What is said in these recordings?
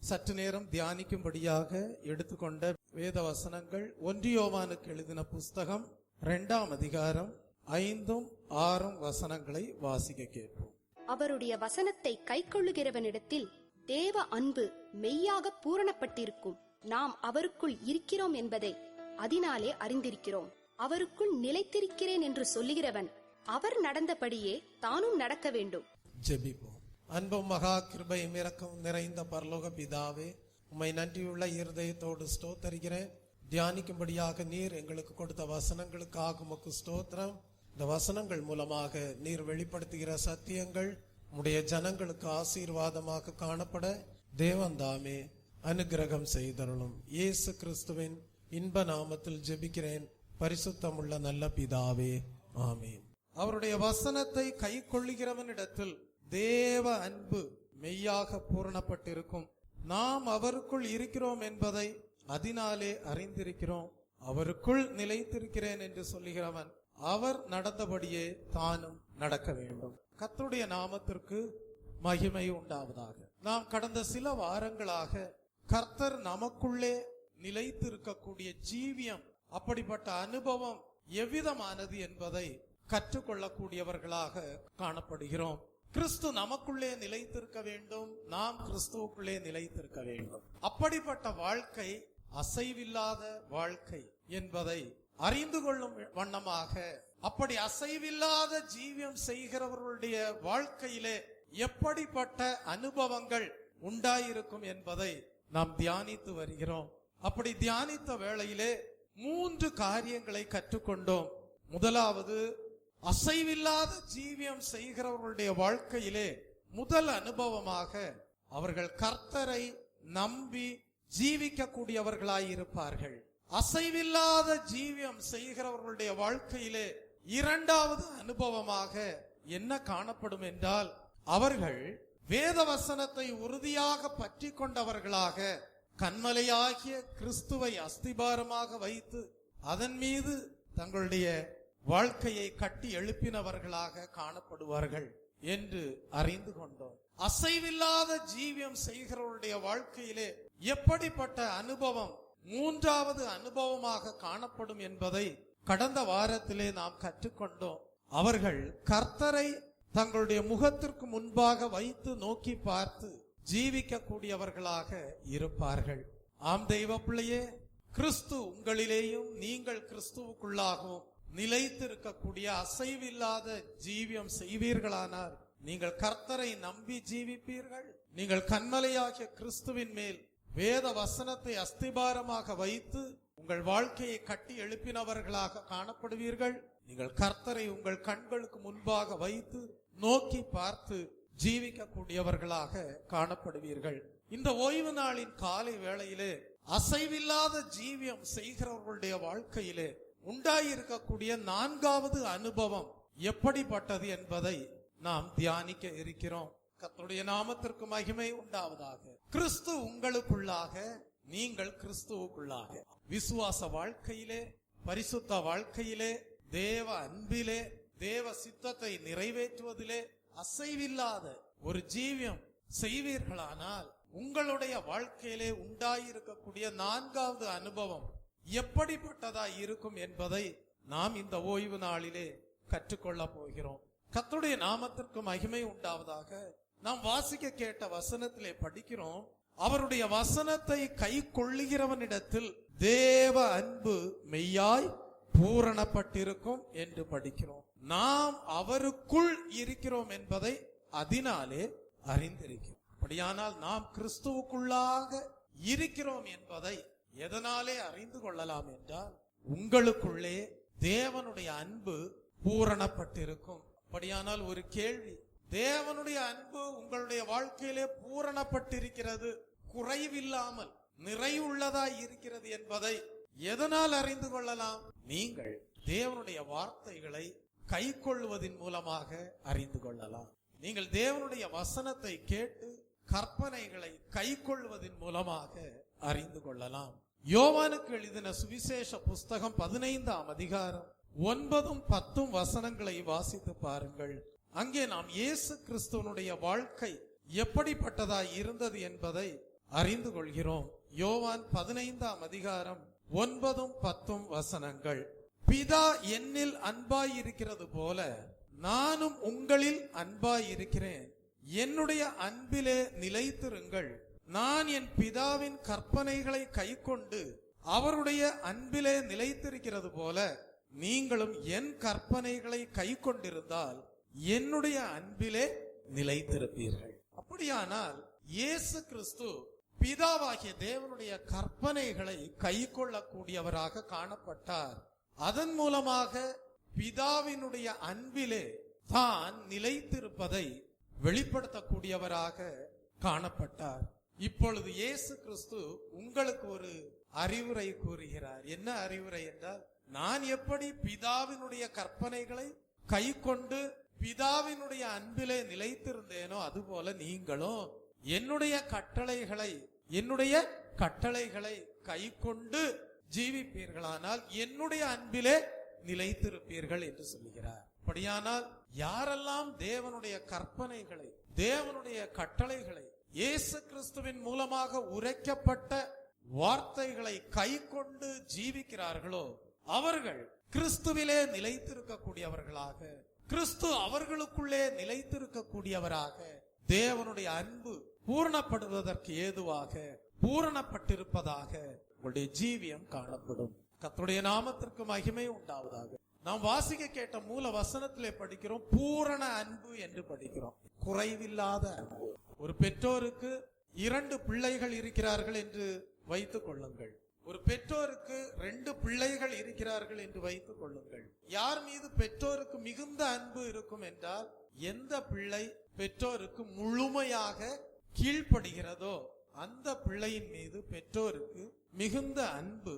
சற்று நேரம் தியானிக்கும்படியாக எடுத்துக்கொண்ட வேத வசனங்கள் 1 யோவானுக்கு எழுதின புஸ்தகம் 2ஆம் அதிகாரம் 5, 6 வசனங்களை வாசிக்க கேட்போம். அவருடைய வசனத்தை கைக்கொள்ளுகிறவனிடத்தில் தேவ அன்பு மெய்யாக பூரணப்பட்டிருக்கும். நாம் அவருக்குள் இருக்கிறோம் என்பதை அதனாலே அறிந்திருக்கிறோம். அவருக்குள் நிலைத்திருக்கிறேன் என்று சொல்லுகிறவன் அவர் நடந்தபடியே தானும் நடக்க வேண்டும். ஜெபிப்போம். அன்பும் மகா கிருபையும் இரக்கம் நிறைந்த பரலோக பிதாவே, உம்மை நன்றியுள்ள இருதயத்தோடு ஸ்தோத்தரிக்கிறேன். தியானிக்கும்படியாக நீர் எங்களுக்கு கொடுத்த வசனங்களுக்காக உமக்கு ஸ்தோத்திரம். இந்த வசனங்கள் மூலமாக நீர் வெளிப்படுத்துகிற சத்தியங்கள் உம்முடைய ஜனங்களுக்கு ஆசீர்வாதமாக காணப்பட தேவன்தாமே அனுக்கிரகம் செய்தருளும். இயேசு கிறிஸ்துவின் இன்ப நாமத்தில் ஜெபிக்கிறேன் பரிசுத்தமுள்ள நல்ல பிதாவே, ஆமீன். அவருடைய வசனத்தை கை கொள்ளுகிறவனிடத்தில் தேவ அன்பு மெய்யாக பூரணப்பட்டிருக்கும். நாம் அவருக்குள் இருக்கிறோம் என்பதை அதனாலே அறிந்திருக்கிறோம். அவருக்குள் நிலைத்திருக்கிறேன் என்று சொல்லுகிறவன் அவர் நடந்தபடியே தானும் நடக்க வேண்டும். கர்த்தருடைய நாமத்திற்கு மகிமை உண்டாவதாக. நாம் கடந்த சில வாரங்களாக கர்த்தர் நமக்குள்ளே நிலைத்திருக்கக்கூடிய ஜீவியம், அப்படிப்பட்ட அனுபவம் எவ்விதமானது என்பதை கற்றுக்கொள்ளக்கூடியவர்களாக காணப்படுகிறோம். கிறிஸ்து நமக்குள்ளே நிலைத்திருக்க வேண்டும், நாம் கிறிஸ்துவுக்குள்ளே நிலைத்திருக்க வேண்டும். அப்படிப்பட்ட வாழ்க்கை அசைவில்லாத வாழ்க்கை என்பதை அறிந்து கொள்ளும் வண்ணமாக, அப்படி அசைவில்லாத ஜீவியம் செய்கிறவர்களுடைய வாழ்க்கையிலே எப்படிப்பட்ட அனுபவங்கள் உண்டாயிருக்கும் என்பதை நாம் தியானித்து வருகிறோம். அப்படி தியானித்த வேளையிலே 3 காரியங்களை கற்றுக்கொண்டோம். முதலாவது, அசைவில்லாத ஜீவியம் செய்கிறவர்களுடைய வாழ்க்கையிலே முதல் அனுபவமாக அவர்கள் கர்த்தரை நம்பி ஜீவிக்க கூடியவர்களாய் இருப்பார்கள். அசைவில்லாத ஜீவியம் செய்கிறவர்களுடைய வாழ்க்கையிலே இரண்டாவது அனுபவமாக என்ன காணப்படும் என்றால், அவர்கள் வேத வசனத்தை உறுதியாக பற்றி கொண்டவர்களாக, கன்மலையாகிய கிறிஸ்துவை அஸ்திபாரமாக வைத்து அதன் மீது தங்களுடைய வாழ்க்கையை கட்டி எழுப்பினவர்களாக காணப்படுவார்கள் என்று அறிந்து கொண்டோம். அசைவில்லாத ஜீவியம் செய்கிறவருடைய வாழ்க்கையிலே எப்படிப்பட்ட அனுபவம் மூன்றாவது அனுபவமாக காணப்படும் என்பதை கடந்த வாரத்திலே நாம் கற்றுக்கொண்டோம். அவர்கள் கர்த்தரை தங்களுடைய முகத்திற்கு முன்பாக வைத்து நோக்கி பார்த்து ஜீவிக்க கூடியவர்களாக இருப்பார்கள். ஆம் தெய்வ பிள்ளையே, கிறிஸ்து உங்களிலேயும் நீங்கள் கிறிஸ்துவுக்குள்ளாகவும் நிலைத்திருக்கக்கூடிய அசைவில்லாத ஜீவியம் செய்வீர்களானால் நீங்கள் கர்த்தரை நம்பி ஜீவிப்பீர்கள். நீங்கள் கன்மலையாகிய கிறிஸ்துவின் மேல் வேத வசனத்தை அஸ்திபாரமாக வைத்து உங்கள் வாழ்க்கையை கட்டி எழுப்பினவர்களாக காணப்படுவீர்கள். நீங்கள் கர்த்தரை உங்கள் கண்களுக்கு முன்பாக வைத்து நோக்கி பார்த்து ஜீவிக்க கூடியவர்களாக காணப்படுவீர்கள். இந்த ஓய்வு நாளின் காலை வேளையிலே அசைவில்லாத ஜீவியம் செய்கிறவர்களுடைய வாழ்க்கையிலே உண்டாயிருக்கக்கூடிய 4வது அனுபவம் எப்படிப்பட்டது என்பதை நாம் தியானிக்க இருக்கிறோம். கர்த்தருடைய நாமத்திற்கு மகிமை உண்டாவதாக. கிறிஸ்து உங்களுக்குள்ளாக, நீங்கள் கிறிஸ்துவுக்குள்ளாக. விசுவாச வாழ்க்கையிலே, பரிசுத்த வாழ்க்கையிலே, தேவ அன்பிலே, தேவ சித்தத்தை நிறைவேற்றுவதிலே அசைவில்லாத ஒரு ஜீவியம் செய்வீர்களானால் உங்களுடைய வாழ்க்கையிலே உண்டாயிருக்கக்கூடிய 4வது அனுபவம் எப்படிப்பட்டதாய் இருக்கும் என்பதை நாம் இந்த ஓய்வு நாளிலே கற்றுக்கொள்ள போகிறோம். கர்த்தருடைய நாமத்திற்கு மகிமை உண்டாவதாக. நாம் வாசிக்க கேட்ட வசனத்திலே படிக்கிறோம், அவருடைய வசனத்தை கை கொள்ளுகிறவனிடத்தில் தேவ அன்பு மெய்யாய் பூரணப்பட்டிருக்கும் என்று படிக்கிறோம். நாம் அவருக்குள் இருக்கிறோம் என்பதை அதனாலே அறிந்திருக்கிறோம். அப்படியானால் நாம் கிறிஸ்துவுக்குள்ளாக இருக்கிறோம் என்பதை எதனாலே அறிந்து கொள்ளலாம் என்றால், உங்களுக்குள்ளே தேவனுடைய அன்பு பூரணப்பட்டிருக்கும். அப்படியானால் ஒரு கேள்வி, தேவனுடைய அன்பு உங்களுடைய வாழ்க்கையிலே பூரணப்பட்டிருக்கிறது, குறைவில்லாமல் நிறைவுள்ளதாய் இருக்கிறது என்பதை எதனால் அறிந்து கொள்ளலாம்? நீங்கள் தேவனுடைய வார்த்தைகளை கை கொள்வதின் மூலமாக அறிந்து கொள்ளலாம். நீங்கள் தேவனுடைய வசனத்தை கேட்டு கற்பனைகளை கை கொள்வதன் மூலமாக அறிந்து கொள்ளலாம். யோவானுக்கு எழுதின சுவிசேஷ புஸ்தகம் 15ஆம் அதிகாரம் 9, 10 வசனங்களை வாசித்து பாருங்கள். அங்கே நாம் இயேசு கிறிஸ்துவனுடைய வாழ்க்கை எப்படிப்பட்டதாய் இருந்தது என்பதை அறிந்து கொள்கிறோம். யோவான் 15ஆம் அதிகாரம் 9, 10 வசனங்கள். பிதா என்னில் அன்பாயிருக்கிறது போல நானும் உங்களில் அன்பாயிருக்கிறேன். என்னுடைய அன்பிலே நிலைத்திருங்கள். நான் என் பிதாவின் கற்பனைகளை கைக்கொண்டு அவருடைய அன்பிலே நிலைத்திருக்கிறது போல நீங்களும் என் கற்பனைகளை கைக்கொண்டிருந்தால் என்னுடைய அன்பிலே நிலைத்திருப்பீர்கள். அப்படியானால் இயேசு கிறிஸ்து பிதாவாகிய தேவனுடைய கற்பனைகளை கைக்கொள்ளக்கூடியவராக காணப்பட்டார். அதன் மூலமாக பிதாவினுடைய அன்பிலே தான் நிலைத்திருப்பதை வெளிப்படுத்தக்கூடியவராக காணப்பட்டார். இப்பொழுது இயேசு கிறிஸ்து உங்களுக்கு ஒரு அறிவுரை கூறுகிறார். என்ன அறிவுரை என்றால், நான் எப்படி பிதாவினுடைய கற்பனைகளை கைக்கொண்டு பிதாவினுடைய அன்பிலே நிலைத்திருந்தேனோ அதுபோல நீங்களும் என்னுடைய கட்டளைகளை கைக்கொண்டு ஜீவிப்பீர்களானால் என்னுடைய அன்பிலே நிலைத்திருப்பீர்கள் என்று சொல்லுகிறார். அப்படியானால் யாரெல்லாம் தேவனுடைய கற்பனைகளை, தேவனுடைய கட்டளைகளை, இயேசு கிறிஸ்துவின் மூலமாக உரைக்கப்பட்ட வார்த்தைகளை கைக்கொண்டு ஜீவிக்கிறார்களோ அவர்கள் கிறிஸ்துவிலே நிலைத்திருக்கக்கூடியவர்களாக, கிறிஸ்து அவர்களுக்குள்ளே நிலைத்திருக்கக்கூடியவராக, தேவனுடைய அன்பு பூரணப்படுவதற்கு ஏதுவாக பூரணப்பட்டிருப்பதாக உங்களுடைய ஜீவியம் காணப்படும். கர்த்தருடைய நாமத்திற்கு மகிமை உண்டாவதாக. நாம் வாசிக்க கேட்ட மூல வசனத்திலே படிக்கிறோம், பூரண அன்பு என்று படிக்கிறோம். குறைவில்லாத அன்பு. ஒரு பெற்றோருக்கு 2 பிள்ளைகள் இருக்கிறார்கள் என்று வைத்துக் கொள்ளுங்கள். ஒரு பெற்றோருக்கு 2 பிள்ளைகள் இருக்கிறார்கள் என்று வைத்துக் கொள்ளுங்கள். யார் மீது பெற்றோருக்கு மிகுந்த அன்பு இருக்கும் என்றால், எந்த பிள்ளை பெற்றோருக்கு முழுமையாக கீழ்ப்படுகிறதோ அந்த பிள்ளையின் மீது பெற்றோருக்கு மிகுந்த அன்பு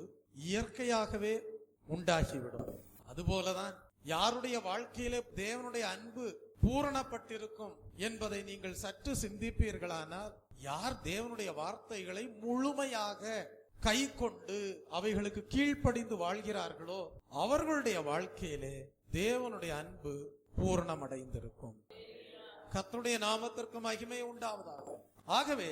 இயற்கையாகவே உண்டாகிவிடும். அதுபோலதான் யாருடைய வாழ்க்கையிலே தேவனுடைய அன்பு பூரணப்பட்டிருக்கும் என்பதை நீங்கள் சற்று சிந்திப்பீர்களானால், யார் தேவனுடைய வார்த்தைகளை முழுமையாக கை கொண்டு அவைகளுக்கு கீழ்ப்படிந்து வாழ்கிறார்களோ அவர்களுடைய வாழ்க்கையிலே தேவனுடைய அன்பு பூரணமடைந்திருக்கும். கர்த்தருடைய நாமத்திற்கு மகிமை உண்டாவதாக. ஆகவே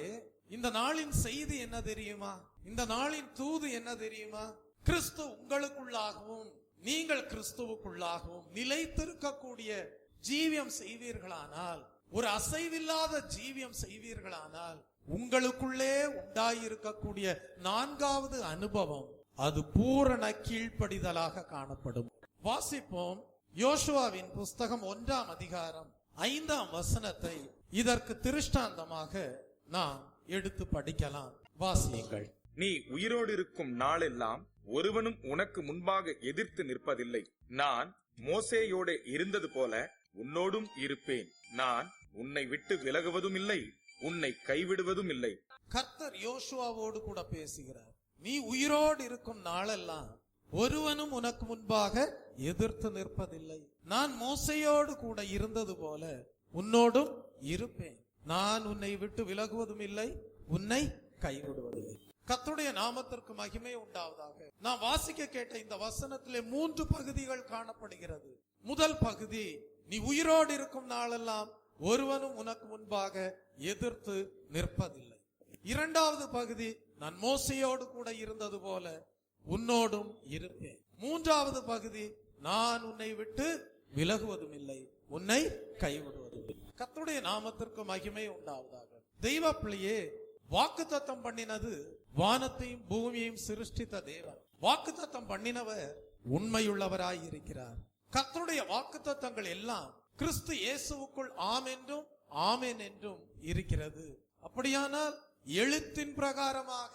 இந்த நாளின் செய்தி என்ன தெரியுமா? இந்த நாளின் தூது என்ன தெரியுமா? கிறிஸ்து உங்களுக்குள்ளாகவும் நீங்கள் கிறிஸ்துவுக்குள்ளாகவும் நிலைத்திருக்கக்கூடிய ஜீவியம் செய்வீர்களானால், ஒரு அசைவில்லாத ஜீவியம் செய்வீர்களானால், உங்களுக்குள்ளே உண்டாயிருக்கக்கூடிய 4வது அனுபவம் அது பூரண கீழ்ப்படிதலாக காணப்படும். வாசிப்போம். யோசுவாவின் புஸ்தகம் 1ஆம் அதிகாரம் 5ஆம் வசனத்தை இதற்கு திருஷ்டாந்தமாக நாம் எடுத்து படிக்கலாம். வாசியுங்கள். நீ உயிரோடு இருக்கும் நாளெல்லாம் ஒருவனும் உனக்கு முன்பாக எதிர்த்து நிற்பதில்லை. நான் மோசேயோடு இருந்தது போல உன்னோடும் இருப்பேன். நான் உன்னை விட்டு விலகுவதும் இல்லை, உன்னை கைவிடுவதும் இல்லை. கர்த்தர் யோசுவாவோடு கூட பேசுகிறார். நீ உயிரோடு இருக்கும் நாளெல்லாம் ஒருவனும் உனக்கு முன்பாக எதிர்த்து நிற்பதில்லை. நான் மோசேயோடு கூட இருந்தது போல உன்னோடும் இருப்பேன். நான் உன்னை விட்டு விலகுவதும் இல்லை, உன்னை கைவிடுவதில்லை. கர்த்தருடைய நாமத்திற்கு மகிமை உண்டாவதாக. நான் வாசிக்க கேட்ட இந்த வசனத்திலே 3 பகுதிகள் காணப்படுகிறது. முதல் பகுதி, நீ உயிரோடு இருக்கும் நாளெல்லாம் ஒருவனும் உனக்கு முன்பாக எதிர்த்து நிற்பதில்லை. 2வது பகுதி, நான் மோசேயோடு கூட இருந்தது போல உன்னோடும் இருப்பேன். 3வது பகுதி, நான் உன்னை விட்டு விலகுவதும் இல்லை, உன்னை கைவிடுவதும் இல்லை. கர்த்தருடைய நாமத்திற்கு மகிமை உண்டாவதாக. தெய்வ பிள்ளையே, வாக்குத்தத்தம் பண்ணினது வானத்தையும் பூமியையும் சிருஷ்டித்த தேவன். வாக்குத்தத்தம் பண்ணினவர் உண்மையுள்ளவராய் இருக்கிறார். கர்த்தருடைய வாக்குத்தத்தங்கள் எல்லாம் கிறிஸ்து இயேசுவுக்குள் ஆம் என்றும் ஆமென் என்றும் இருக்கிறது. அப்படியானால் எழுத்தின் பிரகாரமாக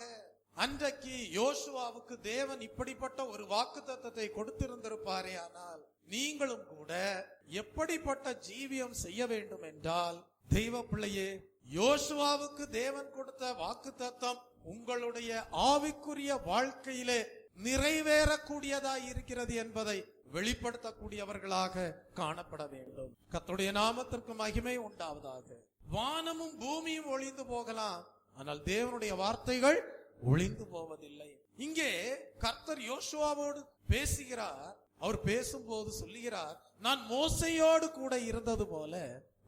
அன்றைக்கு யோசுவாவுக்கு தேவன் இப்படிப்பட்ட ஒரு வாக்குத்தத்தத்தை கொடுத்திருந்திருப்பாரே, ஆனால் நீங்களும் கூட எப்படிப்பட்ட ஜீவியம் செய்ய வேண்டும் என்றால், தெய்வ பிள்ளையே, யோசுவாவுக்கு தேவன் கொடுத்த வாக்குத்தத்தம் உங்களுடைய ஆவிக்குரிய வாழ்க்கையிலே நிறைவேறக்கூடியதாய் இருக்கிறது என்பதை வெளிப்படுத்தக்கூடியவர்களாக காணப்பட வேண்டும். கர்த்தருடைய நாமத்திற்கு மகிமை உண்டாவதாக. வானமும் பூமியும் ஒளிந்து போகலாம், ஆனால் தேவனுடைய வார்த்தைகள் ஒளிந்து போவதில்லை. இங்கே கர்த்தர் யோசுவாவோடு பேசுகிறார். அவர் பேசும்போது சொல்லுகிறார், நான் மோசேயோடு கூட இருந்தது போல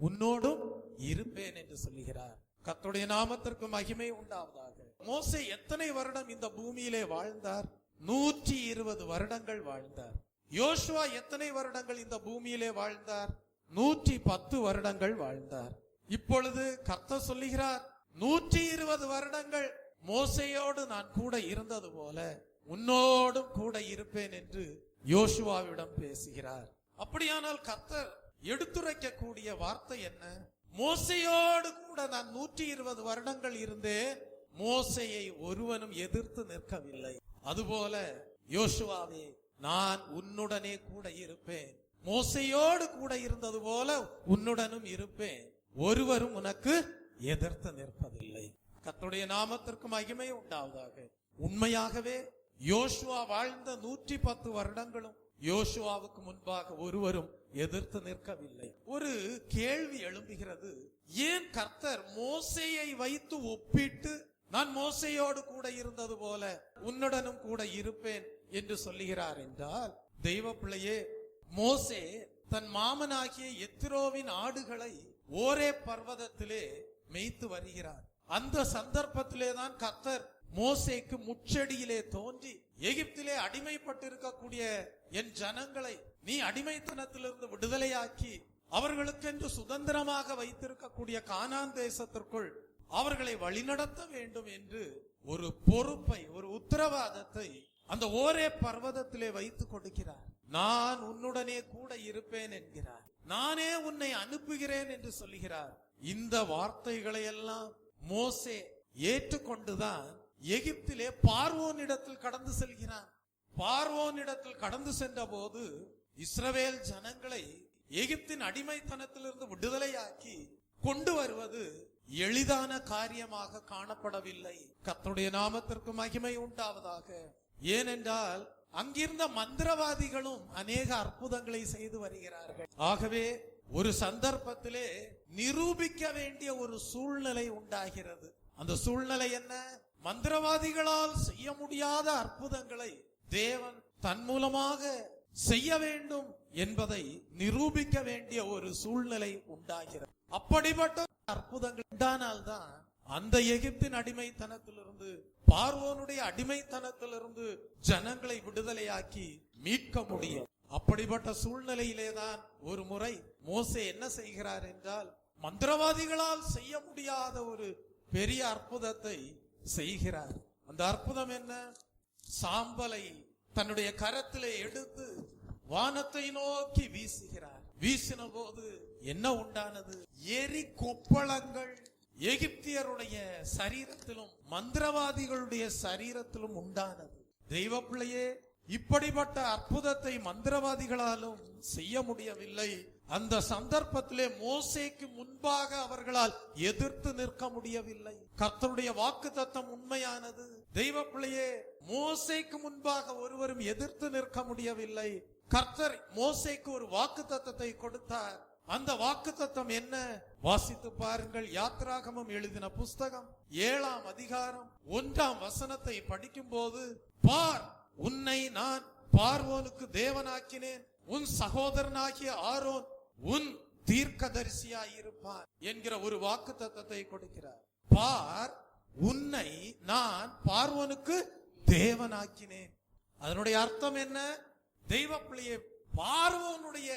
உன்னோடும் இருப்பேன் என்று சொல்லுகிறார். கர்த்தருடைய நாமத்திற்கு மகிமை உண்டாவதாக. மோசே எத்தனை வருடம் இந்த பூமியிலே வாழ்ந்தார்? 120 வருடங்கள் வாழ்ந்தார். யோசுவா எத்தனை வருடங்கள் இந்த பூமியிலே வாழ்ந்தார்? 110 வருடங்கள் வாழ்ந்தார். இப்பொழுது கர்த்தர் சொல்லுகிறார், 120 வருடங்கள் மோசேயோடு நான் கூட இருந்தது போல உன்னோடும் கூட இருப்பேன் என்று யோசுவாவிடம் பேசுகிறார். அப்படியானால் கர்த்தர் எடுத்துரைக்கக்கூடிய வார்த்தை என்ன? மோசையோடு கூட நான் 120 வருடங்கள் இருந்தேன், மோசையை ஒருவனும் எதிர்த்து நிற்கவில்லை. அதுபோல யோசுவாவே, நான் உன்னுடனே கூட இருப்பேன், மோசையோடு கூட இருந்தது போல உன்னுடனும் இருப்பேன், ஒருவரும் உனக்கு எதிர்த்து நிற்பதில்லை. கர்த்தருடைய நாமத்திற்கு மகிமை உண்டாவதாக. உண்மையாகவே யோசுவா வாழ்ந்த 110 வருடங்களும் யோசுவாவுக்கு முன்பாக ஒருவரும் எதிர்த்து நிற்கவில்லை. ஒரு கேள்வி எழும்புகிறது, ஏன் கர்த்தர் மோசேயை வைத்து ஒப்பிட்டு நான் மோசேயோடு கூட இருந்தது போல உன்னுடனும் கூட இருப்பேன் என்று சொல்லுகிறார் என்றால், தெய்வ பிள்ளையே, மோசே தன் மாமனாகிய எத்திரோவின் ஆடுகளை ஓரே பர்வதத்திலே மேய்த்து வருகிறார். அந்த சந்தர்ப்பத்திலே தான் கர்த்தர் மோசேக்கு முச்செடியிலே தோன்றி, எகிப்திலே அடிமைப்பட்டிருக்கக்கூடிய என் ஜனங்களை நீ அடிமைத்தனத்திலிருந்து விடுதலையாக்கி அவர்களுக்கென்று சுதந்திரமாக வைத்திருக்கக்கூடிய கானான் தேசத்திற்குள் அவர்களை வழிநடத்த வேண்டும் என்று ஒரு பொறுப்பை, ஒரு உத்தரவாதத்தை அந்த ஓரே பர்வதத்திலே வைத்து கொடுக்கிறார். நான் உன்னுடனே கூட இருப்பேன் என்கிறார். நானே உன்னை அனுப்புகிறேன் என்று சொல்லுகிறார். இந்த வார்த்தைகளை எல்லாம் மோசே ஏற்றுக்கொண்டுதான் எகிப்திலே பார்வோனிடத்தில் கடந்து செல்கிறான். பார்வோனிடத்தில் கடந்து சென்ற போது இஸ்ரவேல் ஜனங்களை எகிப்தின் அடிமைத்தனத்திலிருந்து விடுதலையாக்கி கொண்டு வருவது எளிதான காரியமாக காணப்படவில்லை. கர்த்தருடைய நாமத்திற்கு மகிமை உண்டாவதாக. ஏனென்றால் அங்கிருந்த மந்திரவாதிகளும் அநேக அற்புதங்களை செய்து வருகிறார்கள். ஆகவே ஒரு சந்தர்ப்பத்திலே நிரூபிக்க வேண்டிய ஒரு சூழ்நிலை உண்டாகிறது. அந்த சூழ்நிலை என்ன? மந்திரவாதிகளால் செய்ய முடியாத அற்புதங்களை தேவன் தன் மூலமாக செய்ய வேண்டும் என்பதை நிரூபிக்க வேண்டிய ஒரு சூழ்நிலை உண்டாகிறது. அப்படிப்பட்ட அற்புதங்கள் உண்டானால்தான் அந்த எகிப்தின் அடிமைத்தனத்திலிருந்து, பார்வோனுடைய அடிமைத்தனத்திலிருந்து ஜனங்களை விடுதலையாக்கி மீட்க முடியும். அப்படிப்பட்ட சூழ்நிலையிலேதான் ஒரு முறை மோசே என்ன செய்கிறார் என்றால், மந்திரவாதிகளால் செய்ய முடியாத ஒரு பெரிய அற்புதத்தை செய்கிறார். அந்த அற்புதம் என்ன? சாம்பலை தன்னுடைய கரத்திலே எடுத்து வானத்தை நோக்கி வீசுகிறார். வீசின போது என்ன உண்டானது? எரி கொப்பளங்கள் எகிப்தியருடைய சரீரத்திலும் மந்திரவாதிகளுடைய சரீரத்திலும் உண்டானது. தெய்வ பிள்ளையே, இப்படிப்பட்ட அற்புதத்தை மந்திரவாதிகளாலும் செய்ய முடியவில்லை. அந்த சந்தர்ப்பத்திலே மோசேக்கு முன்பாக அவர்களால் எதிர்த்து நிற்க முடியவில்லை. கர்த்தருடைய வாக்குத்தத்தம் உண்மையானது. தெய்வ பிள்ளையே, மோசேக்கு முன்பாக ஒருவரும் எதிர்த்து நிற்க முடியவில்லை. கர்த்தர் மோசேக்கு ஒரு வாக்குத்தத்தத்தை கொடுத்தார். அந்த வாக்குத்தத்தம் என்ன? வாசித்து பாருங்கள். யாத்திராகமம் எழுதின புஸ்தகம் 7ஆம் அதிகாரம் 1ஆம் வசனத்தை படிக்கும் போது, பார், உன்னை நான் பார்வோனுக்கு தேவனாக்கினேன், உன் சகோதரனாகிய ஆரோன் உன் தீர்க்கதரிசியாய் இருப்பான் என்கிற ஒரு வாக்குத்தத்தத்தை கொடுக்கிறார். பார், உன்னை நான் பார்வோனுக்கு தேவனாக்கினேன். அதனுடைய அர்த்தம் என்ன? தெய்வ பிள்ளையே, பார்வோனுடைய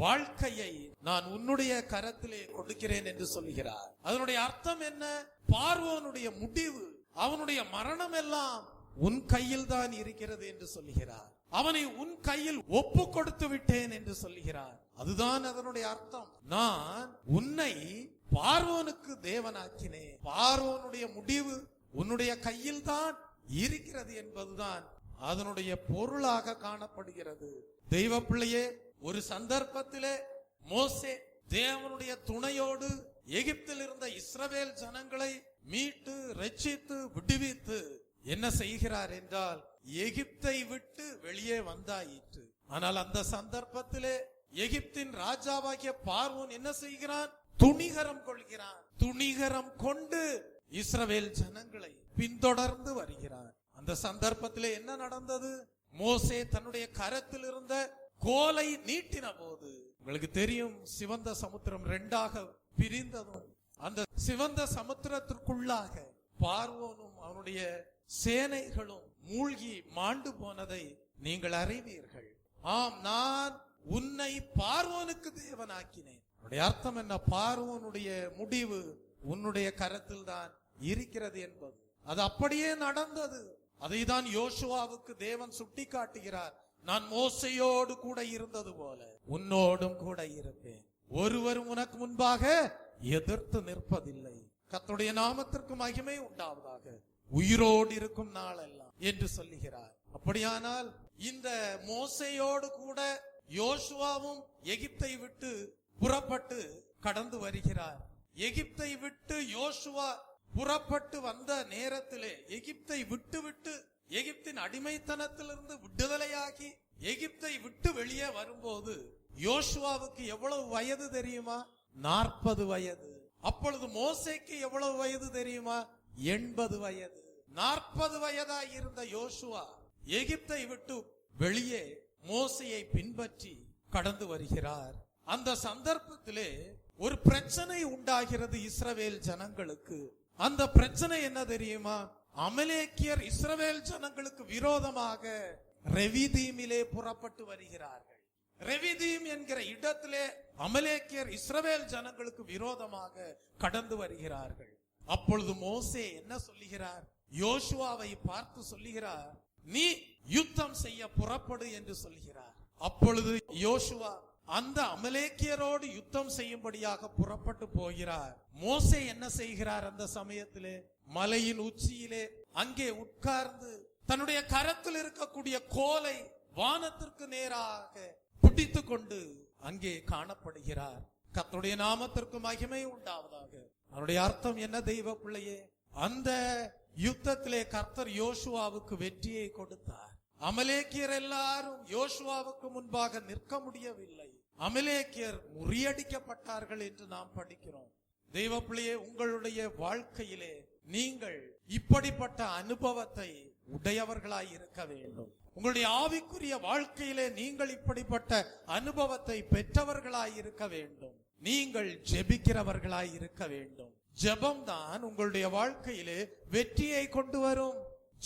வாழ்க்கையை நான் உன்னுடைய கரத்திலே கொடுக்கிறேன் என்று சொல்லுகிறார். அதனுடைய அர்த்தம் என்ன? பார்வோனுடைய முடிவு, அவனுடைய மரணம் எல்லாம் உன் கையில் தான் இருக்கிறது என்று சொல்லுகிறார். அவனை உன் கையில் ஒப்பு கொடுத்து விட்டேன் என்று சொல்லுகிறார். அதுதான் அதனுடைய அர்த்தம். நான் உன்னை பார்வோனுக்கு தேவனாக்கினேன். பார்வோனுடைய முடிவு உன்னுடைய கையில் தான் இருக்கிறது என்பதுதான் அதனுடைய பொருளாக காணப்படுகிறது. தெய்வ பிள்ளையே, ஒரு சந்தர்ப்பத்திலே மோசே தேவனுடைய துணையோடு எகிப்தில் இருந்த இஸ்ரவேல் ஜனங்களை மீட்டு ரட்சித்து விடுவித்து என்ன செய்கிறார் என்றால், எகிப்தை விட்டு வெளியே வந்தாயிற்று. ஆனால் அந்த சந்தர்ப்பத்திலே எகிப்தின் ராஜாவாகிய பார்வோன் என்ன செய்கிறான்? துணிகரம் கொள்கிறான். துணிகரம் கொண்டு இஸ்ரவேல் ஜனங்களை பின்தொடர்ந்து வருகிறான். அந்த சந்தர்ப்பத்திலே என்ன நடந்தது? மோசே தன்னுடைய கரத்தில் இருந்த கோலை நீட்டின போது, உங்களுக்கு தெரியும், சிவந்த சமுத்திரம் 2ஆக பிரிந்ததும் அந்த சிவந்த சமுத்திரத்திற்குள்ளாக பார்வோனும் அவனுடைய சேனைகளும் மூழ்கி மாண்டு போனதை நீங்கள் அறிவீர்கள். ஆம், நான் உன்னை பார்வோனுக்கு தேவனாக்கினேன். அவருடைய அர்த்தம் என்ன? பார்வோனுடைய முடிவு உன்னுடைய கரத்தில் தான் இருக்கிறது என்பது. அது அப்படியே நடந்தது. அதை தான் யோசுவாவுக்கு தேவன் சுட்டி காட்டுகிறார். நான் மோசையோடு கூட இருந்தது போல உன்னோடும் கூட இருப்பேன். ஒருவரும் உனக்கு முன்பாக எதிர்த்து நிற்பதில்லை. கர்த்தருடைய நாமத்திற்கு மகிமை உண்டாவதாக. உயிரோடு இருக்கும் நாளெல்லாம் என்று சொல்லுகிறார். அப்படியானால் இந்த மோசையோடு கூட யோசுவாவும் எகிப்தை விட்டு புறப்பட்டு கடந்து வருகிறார். எகிப்தை விட்டு யோசுவா புறப்பட்டு வந்த நேரத்திலே எகிப்தை விட்டு எகிப்தின் அடிமைத்தனத்திலிருந்து விடுதலையாகி எகிப்தை விட்டு வெளியே வரும்போது யோசுவாவுக்கு எவ்வளவு வயது தெரியுமா? 40 வயது. அப்பொழுது மோசேக்கு எவ்வளவு வயது தெரியுமா? 80 வயது. 40 வயதாய் இருந்த யோசுவா எகிப்தை விட்டு வெளியே மோசையை பின்பற்றி கடந்து வருகிறார். அந்த சந்தர்ப்பத்திலே ஒரு பிரச்சனை உண்டாகிறது இஸ்ரவேல் ஜனங்களுக்கு. அந்த பிரச்சனை என்ன தெரியுமா? அமலேக்கியர் இஸ்ரவேல் ஜனங்களுக்கு விரோதமாக ரெவிதீமிலே புறப்பட்டு வருகிறார்கள். ரெவிதீம் என்கிற இடத்திலே அமலேக்கியர் இஸ்ரவேல் ஜனங்களுக்கு விரோதமாக கடந்து வருகிறார்கள். அப்பொழுது மோசே என்ன சொல்லுகிறார்? யோசுவாவை பார்த்து சொல்லுகிறார், நீ யுத்தம் செய்ய புறப்படு என்று சொல்கிறார். அப்பொழுது யோசுவா அந்த அமலேக்கியரோடு யுத்தம் செய்யும்படியாக புறப்பட்டு போகிறார். மோசே என்ன செய்கிறார்? அந்த சமயத்திலே மலையின் உச்சியிலே அங்கே உட்கார்ந்து தன்னுடைய கரத்தில் இருக்கக்கூடிய கோலை வானத்திற்கு நேராக பிடித்து கொண்டு அங்கே காணப்படுகிறார். கர்த்தருடைய நாமத்திற்கு மகிமை உண்டாவதாக. அவருடைய அர்த்தம் என்ன? தெய்வ பிள்ளையே, அந்த யுத்தத்திலே கர்த்தர் யோசுவாவுக்கு வெற்றியை கொடுத்தார். அமலேக்கியர் எல்லாரும் யோசுவாவுக்கு முன்பாக நிற்க முடியவில்லை. அமலேக்கியர் முறியடிக்கப்பட்டார்கள் என்று நாம் படிக்கிறோம். தெய்வ பிள்ளையே, உங்களுடைய வாழ்க்கையிலே நீங்கள் இப்படிப்பட்ட அனுபவத்தை உடையவர்களாய் இருக்க வேண்டும். உங்களுடைய ஆவிக்குரிய வாழ்க்கையிலே நீங்கள் இப்படிப்பட்ட அனுபவத்தை பெற்றவர்களாய் இருக்க வேண்டும். நீங்கள் ஜெபிக்கிறவர்களாய் இருக்க வேண்டும். ஜெபம் தான் உங்களுடைய வாழ்க்கையிலே வெற்றியை கொண்டு வரும்.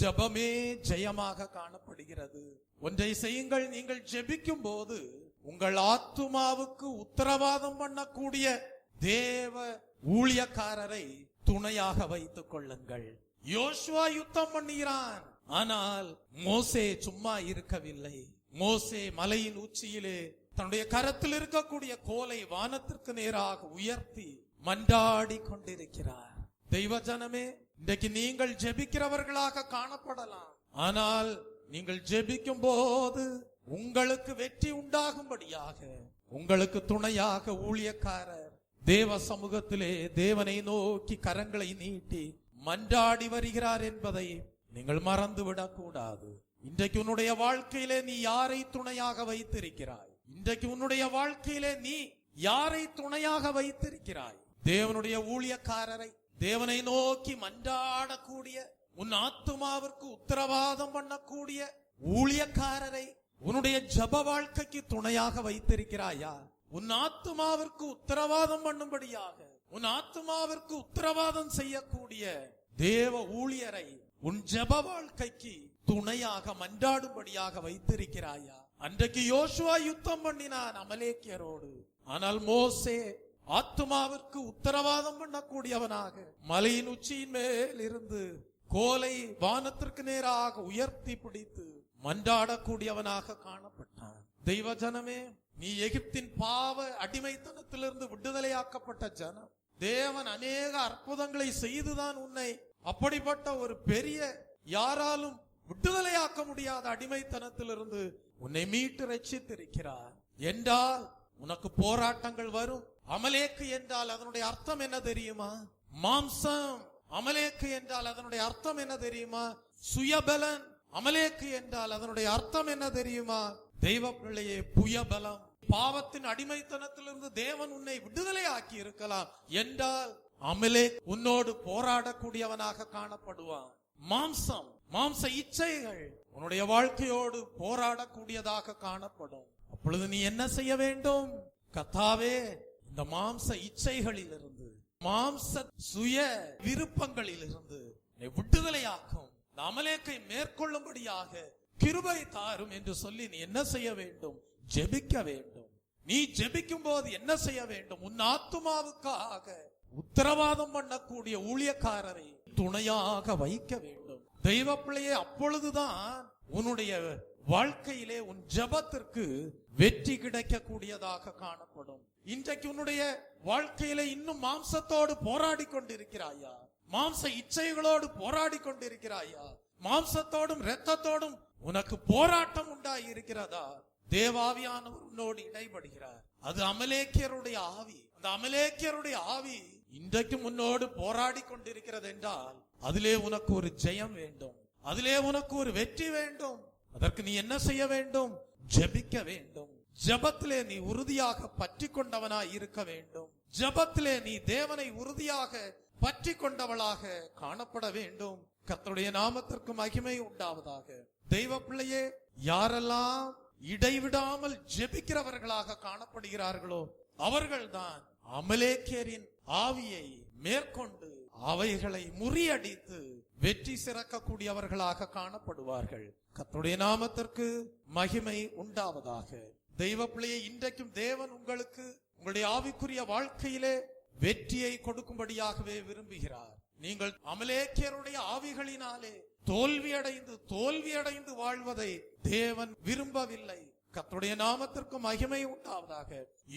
ஜெபமே ஜெயமாக காணப்படுகிறது. ஒன்றை செய்யுங்கள், நீங்கள் ஜெபிக்கும் போது உங்கள் ஆத்துமாவுக்கு உத்தரவாதம் பண்ணக்கூடிய தேவ ஊழியக்காரரை துணையாக வைத்துக் கொள்ளுங்கள். யோசுவா யுத்தம் பண்ணுகிறான், ஆனால் மோசே சும்மா இருக்கவில்லை. மோசே மலையின் உச்சியிலே தன்னுடைய கரத்தில் இருக்கக்கூடிய கோலை வானத்திற்கு நேராக உயர்த்தி மன்றாடி கொண்டிருக்கிறார். தெய்வ ஜனமே, இன்றைக்கு நீங்கள் ஜெபிக்கிறவர்களாக காணப்படலாம். ஆனால் நீங்கள் ஜெபிக்கும் போது உங்களுக்கு வெற்றி உண்டாகும்படியாக உங்களுக்கு துணையாக ஊழியக்காரர் தேவ சமூகத்திலே தேவனை நோக்கி கரங்களை நீட்டி மன்றாடி வருகிறார் என்பதை நீங்கள் மறந்துவிடக் கூடாது. இன்றைக்கு உன்னுடைய வாழ்க்கையிலே நீ யாரை துணையாக வைத்திருக்கிறாய்? இன்றைக்கு உன்னுடைய வாழ்க்கையிலே நீ யாரை துணையாக வைத்திருக்கிறாய்? தேவனுடைய ஊழியக்காரரை, தேவனை நோக்கி மன்றாடக்கூடிய, உன் ஆத்துமாவிற்கு உத்தரவாதம் பண்ணக்கூடிய ஊழியக்காரரை உன்னுடைய ஜப வாழ்க்கைக்கு துணையாக வைத்திருக்கிறாயா? உன் ஆத்துமாவிற்கு உத்தரவாதம் பண்ணும்படியாக, உன் ஆத்துமாவிற்கு உத்தரவாதம் செய்யக்கூடிய தேவ ஊழியரை உன் ஜப வாழ்க்கைக்கு துணையாக மன்றாடும்படியாக வைத்திருக்கிறாயா? அன்றைக்கு யோசுவா யுத்தம் பண்ணினான் அமலேக்கியரோடு. ஆனால் மோசே ஆத்துமாவிற்கு உத்தரவாதம் பண்ணக்கூடியவனாக மலையின் உச்சியின் மேல் இருந்து கோலை வானத்திற்கு நேராக உயர்த்தி பிடித்து மன்றாடக்கூடியவனாக காணப்பட்டான். தெய்வ ஜனமே, நீ எகிப்தின் பாவ அடிமைத்தனத்திலிருந்து விடுதலையாக்கப்பட்ட ஜனம். தேவன் அநேக அற்புதங்களை செய்துதான் உன்னை அப்படிப்பட்ட ஒரு பெரிய, யாராலும் விடுதலையாக்க முடியாத அடிமைத்தனத்திலிருந்து உன்னை மீட்டு ரட்சித்திருக்கிறார். என்றால் உனக்கு போராட்டங்கள் வரும். அமலேக்கு என்றால் அதனுடைய அர்த்தம் என்ன தெரியுமா? மாம்சம். அமலேக்கு என்றால் அதனுடைய அர்த்தம் என்ன தெரியுமா? சுயபலன். அமலேக்கு என்றால் அதனுடைய அர்த்தம் என்ன தெரியுமா? தெய்வ பிள்ளையே, புயபலம். பாவத்தின் அடிமைத்தனத்திலிருந்து தேவன் உன்னை விடுதலை ஆக்கி இருக்கலாம் என்றால் அமலேக் உன்னோடு போராடக்கூடியவனாக காணப்படுவான். மாம்சம், மாம்ச இச்சைகள் உன்னுடைய வாழ்க்கையோடு போராடக்கூடியதாக காணப்படும். அப்பொழுது நீ என்ன செய்ய வேண்டும்? கர்த்தாவே, இந்த மாம்ச இச்சைகளிலிருந்து, மாம்ச சுய விருப்பங்களில் இருந்து விடுதலையாக்கும் அமலேக்கை மேற்கொள்ளும்படியாக கிருபை தாரும் என்று சொல்லி நீ என்ன செய்ய வேண்டும்? ஜெபிக்க வேண்டும். நீ ஜெபிக்கும் போது என்ன செய்ய வேண்டும்? உன் ஆத்துமாவுக்காக உத்தரவாதம் பண்ணக்கூடிய ஊழியக்காரரை துணையாக வைக்க வேண்டும். தெய்வ பிள்ளையே, அப்பொழுதுதான் உன்னுடைய வாழ்க்கையிலே உன் ஜெபத்திற்கு வெற்றி கிடைக்கக்கூடியதாக காணப்படும். இன்றைக்கு உன்னுடைய வாழ்க்கையிலே இன்னும் மாம்சத்தோடு போராடி கொண்டிருக்கிறாயா? மாம்ச இச்சைகளோடு போராடி கொண்டிருக்கிறாயா? மாம்சத்தோடும் இரத்தத்தோடும் உனக்கு போராட்டம் உண்டாகி இருக்கிறதா? தேவாவியானவர் உன்னோடு இடைபடுகிறார். அது அமலேக்கியருடைய ஆவி. அந்த அமலேக்கியருடைய ஆவி இன்றைக்கும் உன்னோடு போராடி கொண்டிருக்கிறது என்றால் அதிலே உனக்கு ஒரு ஜெயம் வேண்டும், அதிலே உனக்கு ஒரு வெற்றி வேண்டும். அதற்கு நீ என்ன செய்ய வேண்டும்? ஜெபிக்க வேண்டும். ஜெபத்திலே நீ உறுதியாக பற்றி கொண்டவனாய் இருக்க வேண்டும். ஜெபத்திலே நீ தேவனை உறுதியாக பற்றி கொண்டவளாக காணப்பட வேண்டும். கர்த்தருடைய நாமத்திற்கு மகிமை உண்டாவதாக. தெய்வ பிள்ளையே, யாரெல்லாம் இடைவிடாமல் ஜெபிக்கிறவர்களாக காணப்படுகிறார்களோ அவர்கள்தான் அமலேக்கியரின் ஆவியை மேற்கொண்டு அவைகளை முறியடித்து வெற்றி சிறக்கக்கூடியவர்களாக காணப்படுவார்கள். கர்த்தருடைய நாமத்திற்கு மகிமை உண்டாவதாக. தெய்வ பிள்ளையை, இன்றைக்கும் தேவன் உங்களுக்கு உங்களுடைய ஆவிக்குரிய வாழ்க்கையிலே வெற்றியை கொடுக்கும்படியாகவே விரும்புகிறார். நீங்கள் அமலேக்கியருடைய ஆவிகளினாலே தோல்வியடைந்து வாழ்வதை தேவன் விரும்பவில்லை. கர்த்தருடைய நாமத்திற்கு மகிமை உண்டாவதாக.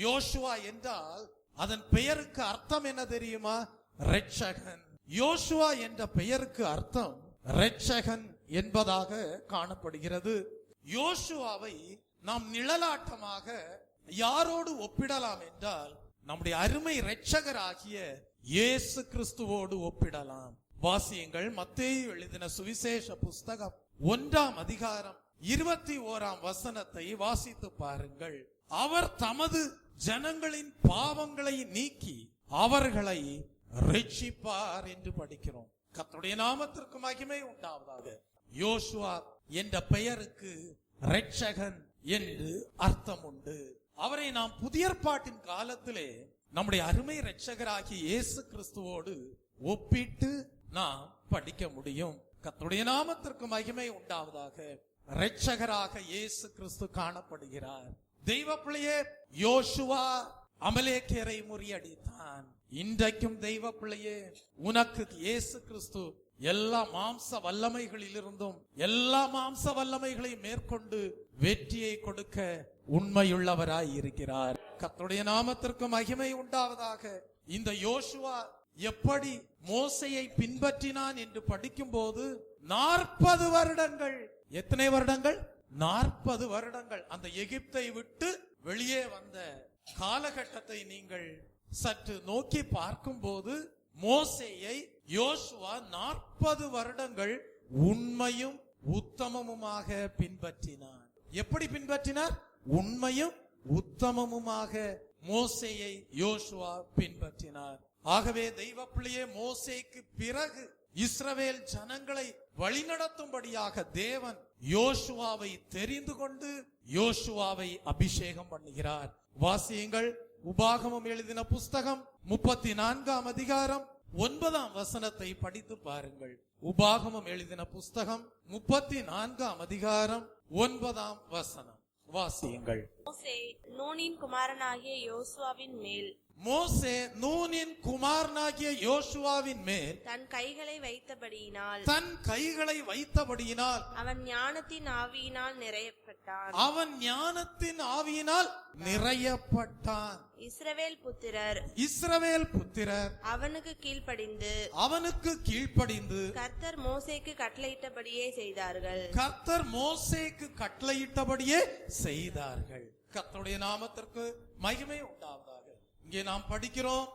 யோசுவா என்றால் அதன் பெயருக்கு அர்த்தம் என்ன தெரியுமா? இரட்சகன். யோசுவா என்ற பெயருக்கு அர்த்தம் இரட்சகன் என்பதாக காணப்படுகிறது. யோசுவாவை நாம் நிழலாட்டமாக யாரோடு ஒப்பிடலாம் என்றால் நம்முடைய அருமை இரட்சகராகிய இயேசு கிறிஸ்துவோடு ஒப்பிடலாம். வாசியுங்கள், மத்தேயு எழுதின சுவிசேஷ புஸ்தகம் 1ஆம் அதிகாரம் 21ஆம் வசனத்தை வாசித்து பாருங்கள். அவர் தமது ஜனங்களின் பாவங்களை நீக்கி அவர்களை ரட்சிப்பார் என்று படிக்கிறோம். கர்த்தருடைய நாமத்திற்கு மகிமை உண்டாவதாக. யோசுவா என்ற பெயருக்கு இரட்சகன் என்று அர்த்தம் உண்டு. அவரை நாம் புதிய ஏற்பாட்டின் காலத்திலே நம்முடைய அருமை இரட்சகராகிய இயேசு கிறிஸ்துவோடு ஒப்பிட்டு நாம் படிக்க முடியும். கர்த்தருடைய நாமத்திற்கு மகிமை உண்டாவதாக. இரட்சகராக இயேசு கிறிஸ்து காணப்படுகிறார். தெய்வ பிள்ளையே, யோசுவா அமலேக்கியரை முறியடித்தான். இன்றைக்கும் தெய்வ பிள்ளையே, உனக்கு இயேசு கிறிஸ்து எல்லா மாம்ச வல்லமைகளிலிருந்தும் எல்லா மாம்ச வல்லமைகளை மேற்கொண்டு வெற்றியை கொடுக்க உண்மையுள்ளவராய் இருக்கிறார். கர்த்தருடைய நாமத்திற்கு மகிமை உண்டாவதாக. இந்த யோசுவா எப்படி மோசையை பின்பற்றினான் என்று படிக்கும் போது 40 வருடங்கள், எத்தனை வருடங்கள்? 40 வருடங்கள் அந்த எகிப்தை விட்டு வெளியே வந்த காலகட்டத்தை நீங்கள் சற்று நோக்கி பார்க்கும் போது மோசேயை யோசுவா 40 வருடங்கள் உண்மையும் உத்தமமுமாக பின்பற்றினார். எப்படி பின்பற்றினார்? உண்மையும் உத்தமமுமாக மோசேயை யோசுவா பின்பற்றினார். ஆகவே தெய்வ பிள்ளையே, மோசேக்கு பிறகு இஸ்ரவேல் ஜனங்களை வழிநடத்தும்படியாக தேவன் யோசுவாவை தெரிந்து கொண்டு யோசுவாவை அபிஷேகம் பண்ணுகிறார். வாசியுங்கள், உபாகமம் எழுதின புஸ்தகம் 34ஆம் அதிகாரம் 9ஆம் வசனத்தை படித்து பாருங்கள். உபாகமம் எழுதின புஸ்தகம் 34ஆம் அதிகாரம் 9ஆம் வசனம் வாசியுங்கள். மோசே நூனின் குமாரனாகிய யோசுவாவின் மேல் தன் கைகளை வைத்தபடியினால் அவன் ஞானத்தின் ஆவியினால் நிறையப்பட்டான். இஸ்ரவேல் புத்திரர் அவனுக்கு கீழ்ப்படிந்து கர்த்தர் மோசேக்கு கட்டளையிட்டபடியே செய்தார்கள். கர்த்தருடைய நாமத்திற்கு மகிமை உண்டாவதாக. இங்கே நாம் படிக்கிறோம்,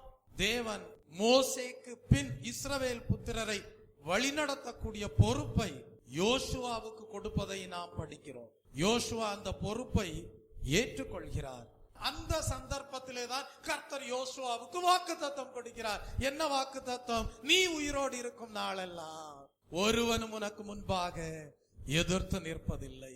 தேவன் மோசேக்கு பின் இஸ்ரவேல் புத்திரரை வழிநடத்தக்கூடிய பொறுப்பை யோசுவாவுக்கு கொடுப்பதை நாம் படிக்கிறோம். யோசுவா அந்த பொறுப்பை ஏற்றுக்கொள்கிறார். அந்த சந்தர்ப்பத்திலே தான் கர்த்தர் யோசுவாவுக்கு வாக்குத்தத்தம் கொடுக்கிறார். என்ன வாக்குத்தத்தம்? நீ உயிரோடு இருக்கும் நாளெல்லாம் ஒருவனும் உனக்கு முன்பாக எதிர்த்து நிற்பதில்லை.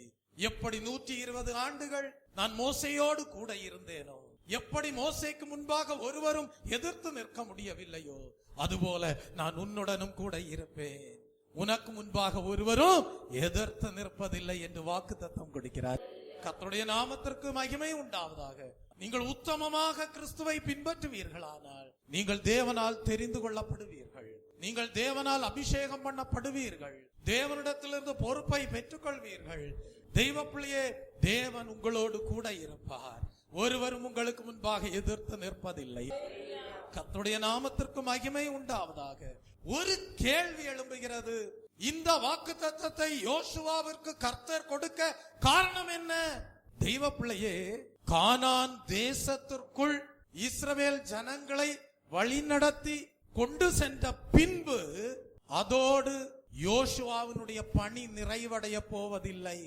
எப்படி 120 ஆண்டுகள் நான் மோசேயோடு கூட இருந்தேனோ, எப்படி மோசேக்கு முன்பாக ஒருவரும் எதிர்த்து நிற்க முடியவில்லையோ அதுபோல நான் உன்னுடனும் கூட இருப்பேன், உனக்கு முன்பாக ஒருவரும் எதிர்த்து நிற்பதில்லை என்று வாக்குத்தத்தம் கொடுக்கிறார். கர்த்தருடைய நாமத்திற்கு மகிமை உண்டாவதாக. நீங்கள் உத்தமமாக கிறிஸ்துவை பின்பற்றுவீர்களானால் நீங்கள் தேவனால் தெரிந்து கொள்ளப்படுவீர்கள், நீங்கள் தேவனால் அபிஷேகம் பண்ணப்படுவீர்கள், தேவனிடத்திலிருந்து பொறுப்பை பெற்றுக்கொள்வீர்கள். தெய்வ பிள்ளையே, தேவன் உங்களோடு கூட இருப்பார், ஒருவரும் உங்களுக்கு முன்பாக எதிர்த்து நிற்பதில்லை. கர்த்தருடைய நாமத்திற்கு மகிமை உண்டாவதாக. ஒரு கேள்வி எழும்புகிறது, இந்த வாக்குத்தத்தத்தை யோசுவாவிற்கு கர்த்தர் கொடுக்க காரணம் என்ன? தெய்வ பிள்ளையே, கானான் தேசத்திற்குள் இஸ்ரவேல் ஜனங்களை வழிநடத்தி கொண்டு சென்ற பின்பு அதோடு யோசுவாவினுடைய பணி நிறைவடைய போவதில்லை.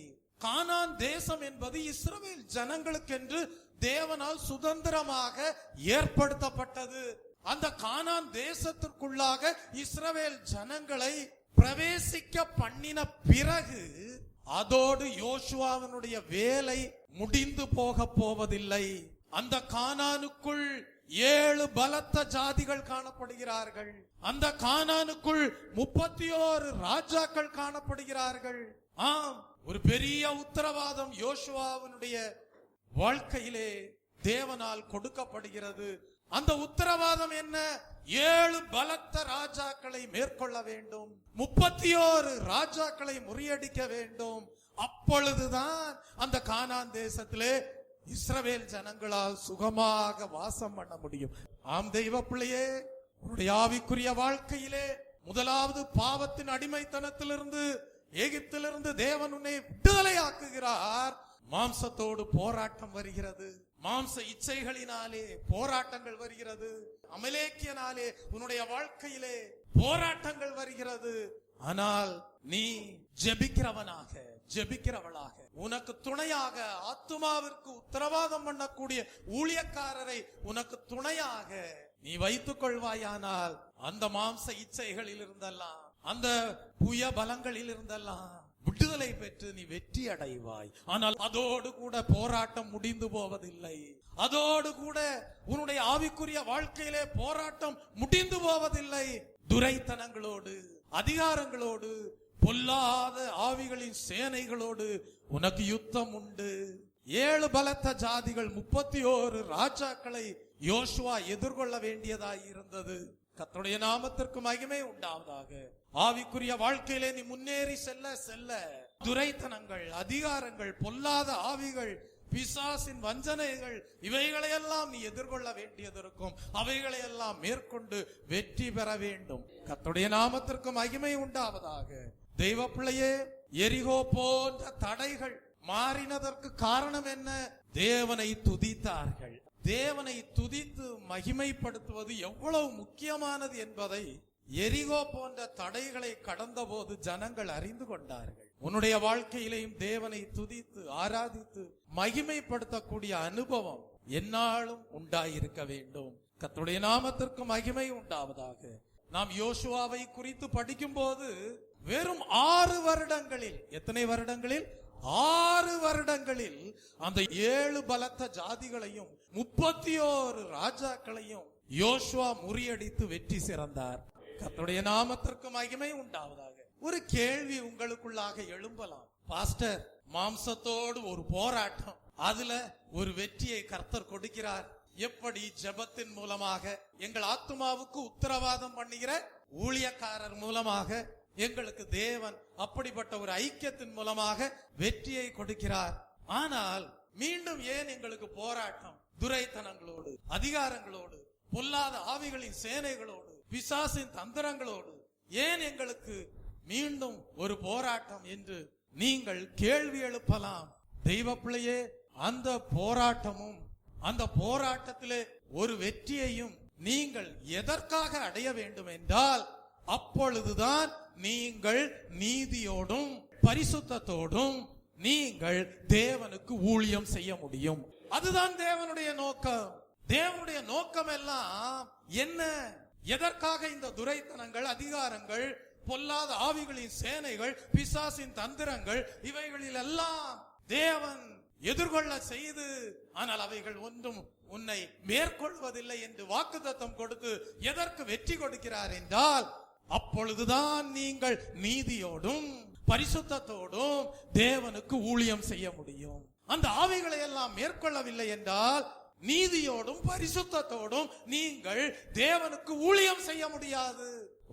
கானான் தேசம் என்பது இஸ்ரவேல் ஜனங்களுக்கென்று தேவனால் சுதந்திரமாக ஏற்படுத்தப்பட்டது. அந்த கானான் தேசத்திற்குள்ளாக இஸ்ரவேல் ஜனங்களை பிரவேசிக்க பண்ணின பிறகு அதோடு யோசுவாவினுடைய வேலை முடிந்து போக போவதில்லை. அந்த கானானுக்குள் 7 பலத்த ஜாதிகள் காணப்படுகிறார்கள். அந்த கானானுக்குள் 31 ராஜாக்கள் காணப்படுகிறார்கள். ஆம், ஒரு பெரிய உத்தரவாதம் யோசுவாவினுடைய வாழ்க்கையிலே தேவனால் கொடுக்கப்படுகிறது. அந்த உத்தரவாதம் என்ன? 7 பலத்த ராஜாக்களை மேற்கொள்ள வேண்டும், 31 ராஜாக்களை முறியடிக்க வேண்டும். அப்பொழுதுதான் அந்த கானான் தேசத்திலே இஸ்ரவேல் ஜனங்களால் சுகமாக வாசம் பண்ண முடியும். ஆம் தெய்வ பிள்ளையே, உன்னுடைய ஆவிக்குரிய வாழ்க்கையிலே முதலாவது பாவத்தின் அடிமைத்தனத்திலிருந்து, எகிப்திலிருந்து தேவன் உன்னை விடுதலையாக்குகிறார். மாம்சத்தோடு போராட்டம் வருகிறது, மாம்ச இச்சைகளினாலே போராட்டங்கள் வருகிறது, அமலேக்கியனாலே உன்னுடைய வாழ்க்கையிலே போராட்டங்கள் வருகிறது. ஆனால் நீ ஜெபிக்கிறவனாக, ஜெபிக்கிறவளாக, உனக்கு துணையாக ஆத்துமாவிற்கு உத்தரவாதம் பண்ணக்கூடிய ஊழியக்காரரை உனக்கு துணையாக நீ வைத்துக் கொள்வாயானால் அந்த மாம்ச இச்சைகளில் இருந்தெல்லாம், அந்த புய பலங்களில் இருந்தெல்லாம் விடுதலை பெற்று நீ வெற்றி அடைவாய். ஆனால் அதோடு கூட போராட்டம் முடிந்து போவதில்லை. அதோடு கூட உன்னுடைய ஆவிக்குரிய வாழ்க்கையிலே போராட்டம் முடிந்து போவதில்லை. துரைத்தனங்களோடு, அதிகாரங்களோடு, பொல்லாத ஆவிகளின் சேனைகளோடு உனக்கு யுத்தம் உண்டு. 7 பலத்த ஜாதிகள், 31 ராஜாக்களை யோசுவா எதிர்கொள்ள வேண்டியதாய் இருந்தது. கர்த்தருடைய நாமத்திற்கு மகிமை உண்டாவதாக. ஆவிக்குரிய வாழ்க்கையிலே நீ முன்னேறி செல்ல செல்ல துரைத்தனங்கள், அதிகாரங்கள், பொல்லாத ஆவிகள், பிசாசின் வஞ்சனைகள், இவைகளையெல்லாம் நீ எதிர்கொள்ள வேண்டியது இருக்கும். அவைகளையெல்லாம் மேற்கொண்டு வெற்றி பெற வேண்டும். கர்த்தருடைய நாமத்திற்கு மகிமை உண்டாவதாக. தெய்வ பிள்ளையே, எரிகோ போன்ற தடைகள் மாறினதற்கு காரணம் என்ன? தேவனை துதித்தார்கள். தேவனை துதித்து மகிமைப்படுத்துவது எவ்வளவு முக்கியமானது என்பதை எரிகோ போன்ற தடைகளை கடந்த போது ஜனங்கள் அறிந்து கொண்டார்கள். உன்னுடைய வாழ்க்கையிலையும் தேவனை துதித்து ஆராதித்து மகிமைப்படுத்தக்கூடிய அனுபவம் எந்நாளும் உண்டாயிருக்க வேண்டும். கர்த்தருடைய நாமத்திற்கு மகிமை உண்டாவதாக. நாம் யோசுவாவை குறித்து படிக்கும் போது வெறும் 6 வருடங்களில், எத்தனை வருடங்களில்? 6 வருடங்களில் அந்த 7 பலத்த ஜாதிகளையும் 31 ராஜாக்களையும் யோசுவா முறியடித்து வெற்றி சிறந்தார். கர்த்தருடைய நாமத்திற்கு மகிமை உண்டாவதாக. ஒரு கேள்வி உங்களுக்குள்ளாக எழும்பலாம், பாஸ்டர், மாம்சத்தோடு ஒரு போராட்டம், அதுல ஒரு வெற்றியை கர்த்தர் கொடுக்கிறார், எப்படி? ஜெபத்தின் மூலமாக, எங்கள் ஆத்துமாவுக்கு உத்தரவாதம் பண்ணுகிற ஊழியக்காரர் மூலமாக எங்களுக்கு தேவன் அப்படிப்பட்ட ஒரு ஐக்கியத்தின் மூலமாக வெற்றியை கொடுக்கிறார். ஆனால் மீண்டும் ஏன் எங்களுக்கு போராட்டம்? துரைத்தனங்களோடு, அதிகாரங்களோடு, பொல்லாத ஆவிகளின் சேனைகளோடு, பிசாசின் தந்திரங்களோடு ஏன் எங்களுக்கு மீண்டும் ஒரு போராட்டம் என்று நீங்கள் கேள்வி எழுப்பலாம். தெய்வ பிள்ளையே, அந்த போராட்டமும் அந்த போராட்டத்திலே ஒரு வெற்றியையும் நீங்கள் எதற்காக அடைய வேண்டும் என்றால், அப்பொழுதுதான் நீங்கள் நீதியோடும் பரிசுத்தத்தோடும் நீங்கள் தேவனுக்கு ஊழியம் செய்ய முடியும். அதுதான் தேவனுடைய நோக்கம். தேவனுடைய நோக்கம் எல்லாம் என்ன? எதற்காக இந்த துரைத்தனங்கள், அதிகாரங்கள், பொல்லாத ஆவிகளின் சேனைகள், பிசாசின் தந்திரங்கள், இவைகளில் எல்லாம் தேவன் எதிர்கொள்ள செய்து, ஆனால் அவைகள் ஒன்றும் உன்னை மேற்கொள்வதில்லை என்று வாக்குத்தத்தம் கொடுத்து எதற்கு வெற்றி கொடுக்கிறார் என்றால், அப்பொழுதுதான் நீங்கள் நீதியோடும் பரிசுத்தத்தோடும் தேவனுக்கு ஊழியம் செய்ய முடியும். அந்த ஆவிகளை எல்லாம் மேற்கொள்ளவில்லை என்றால் நீதியோடும் பரிசுத்தத்தோடும் நீங்கள் தேவனுக்கு ஊழியம் செய்ய முடியாது.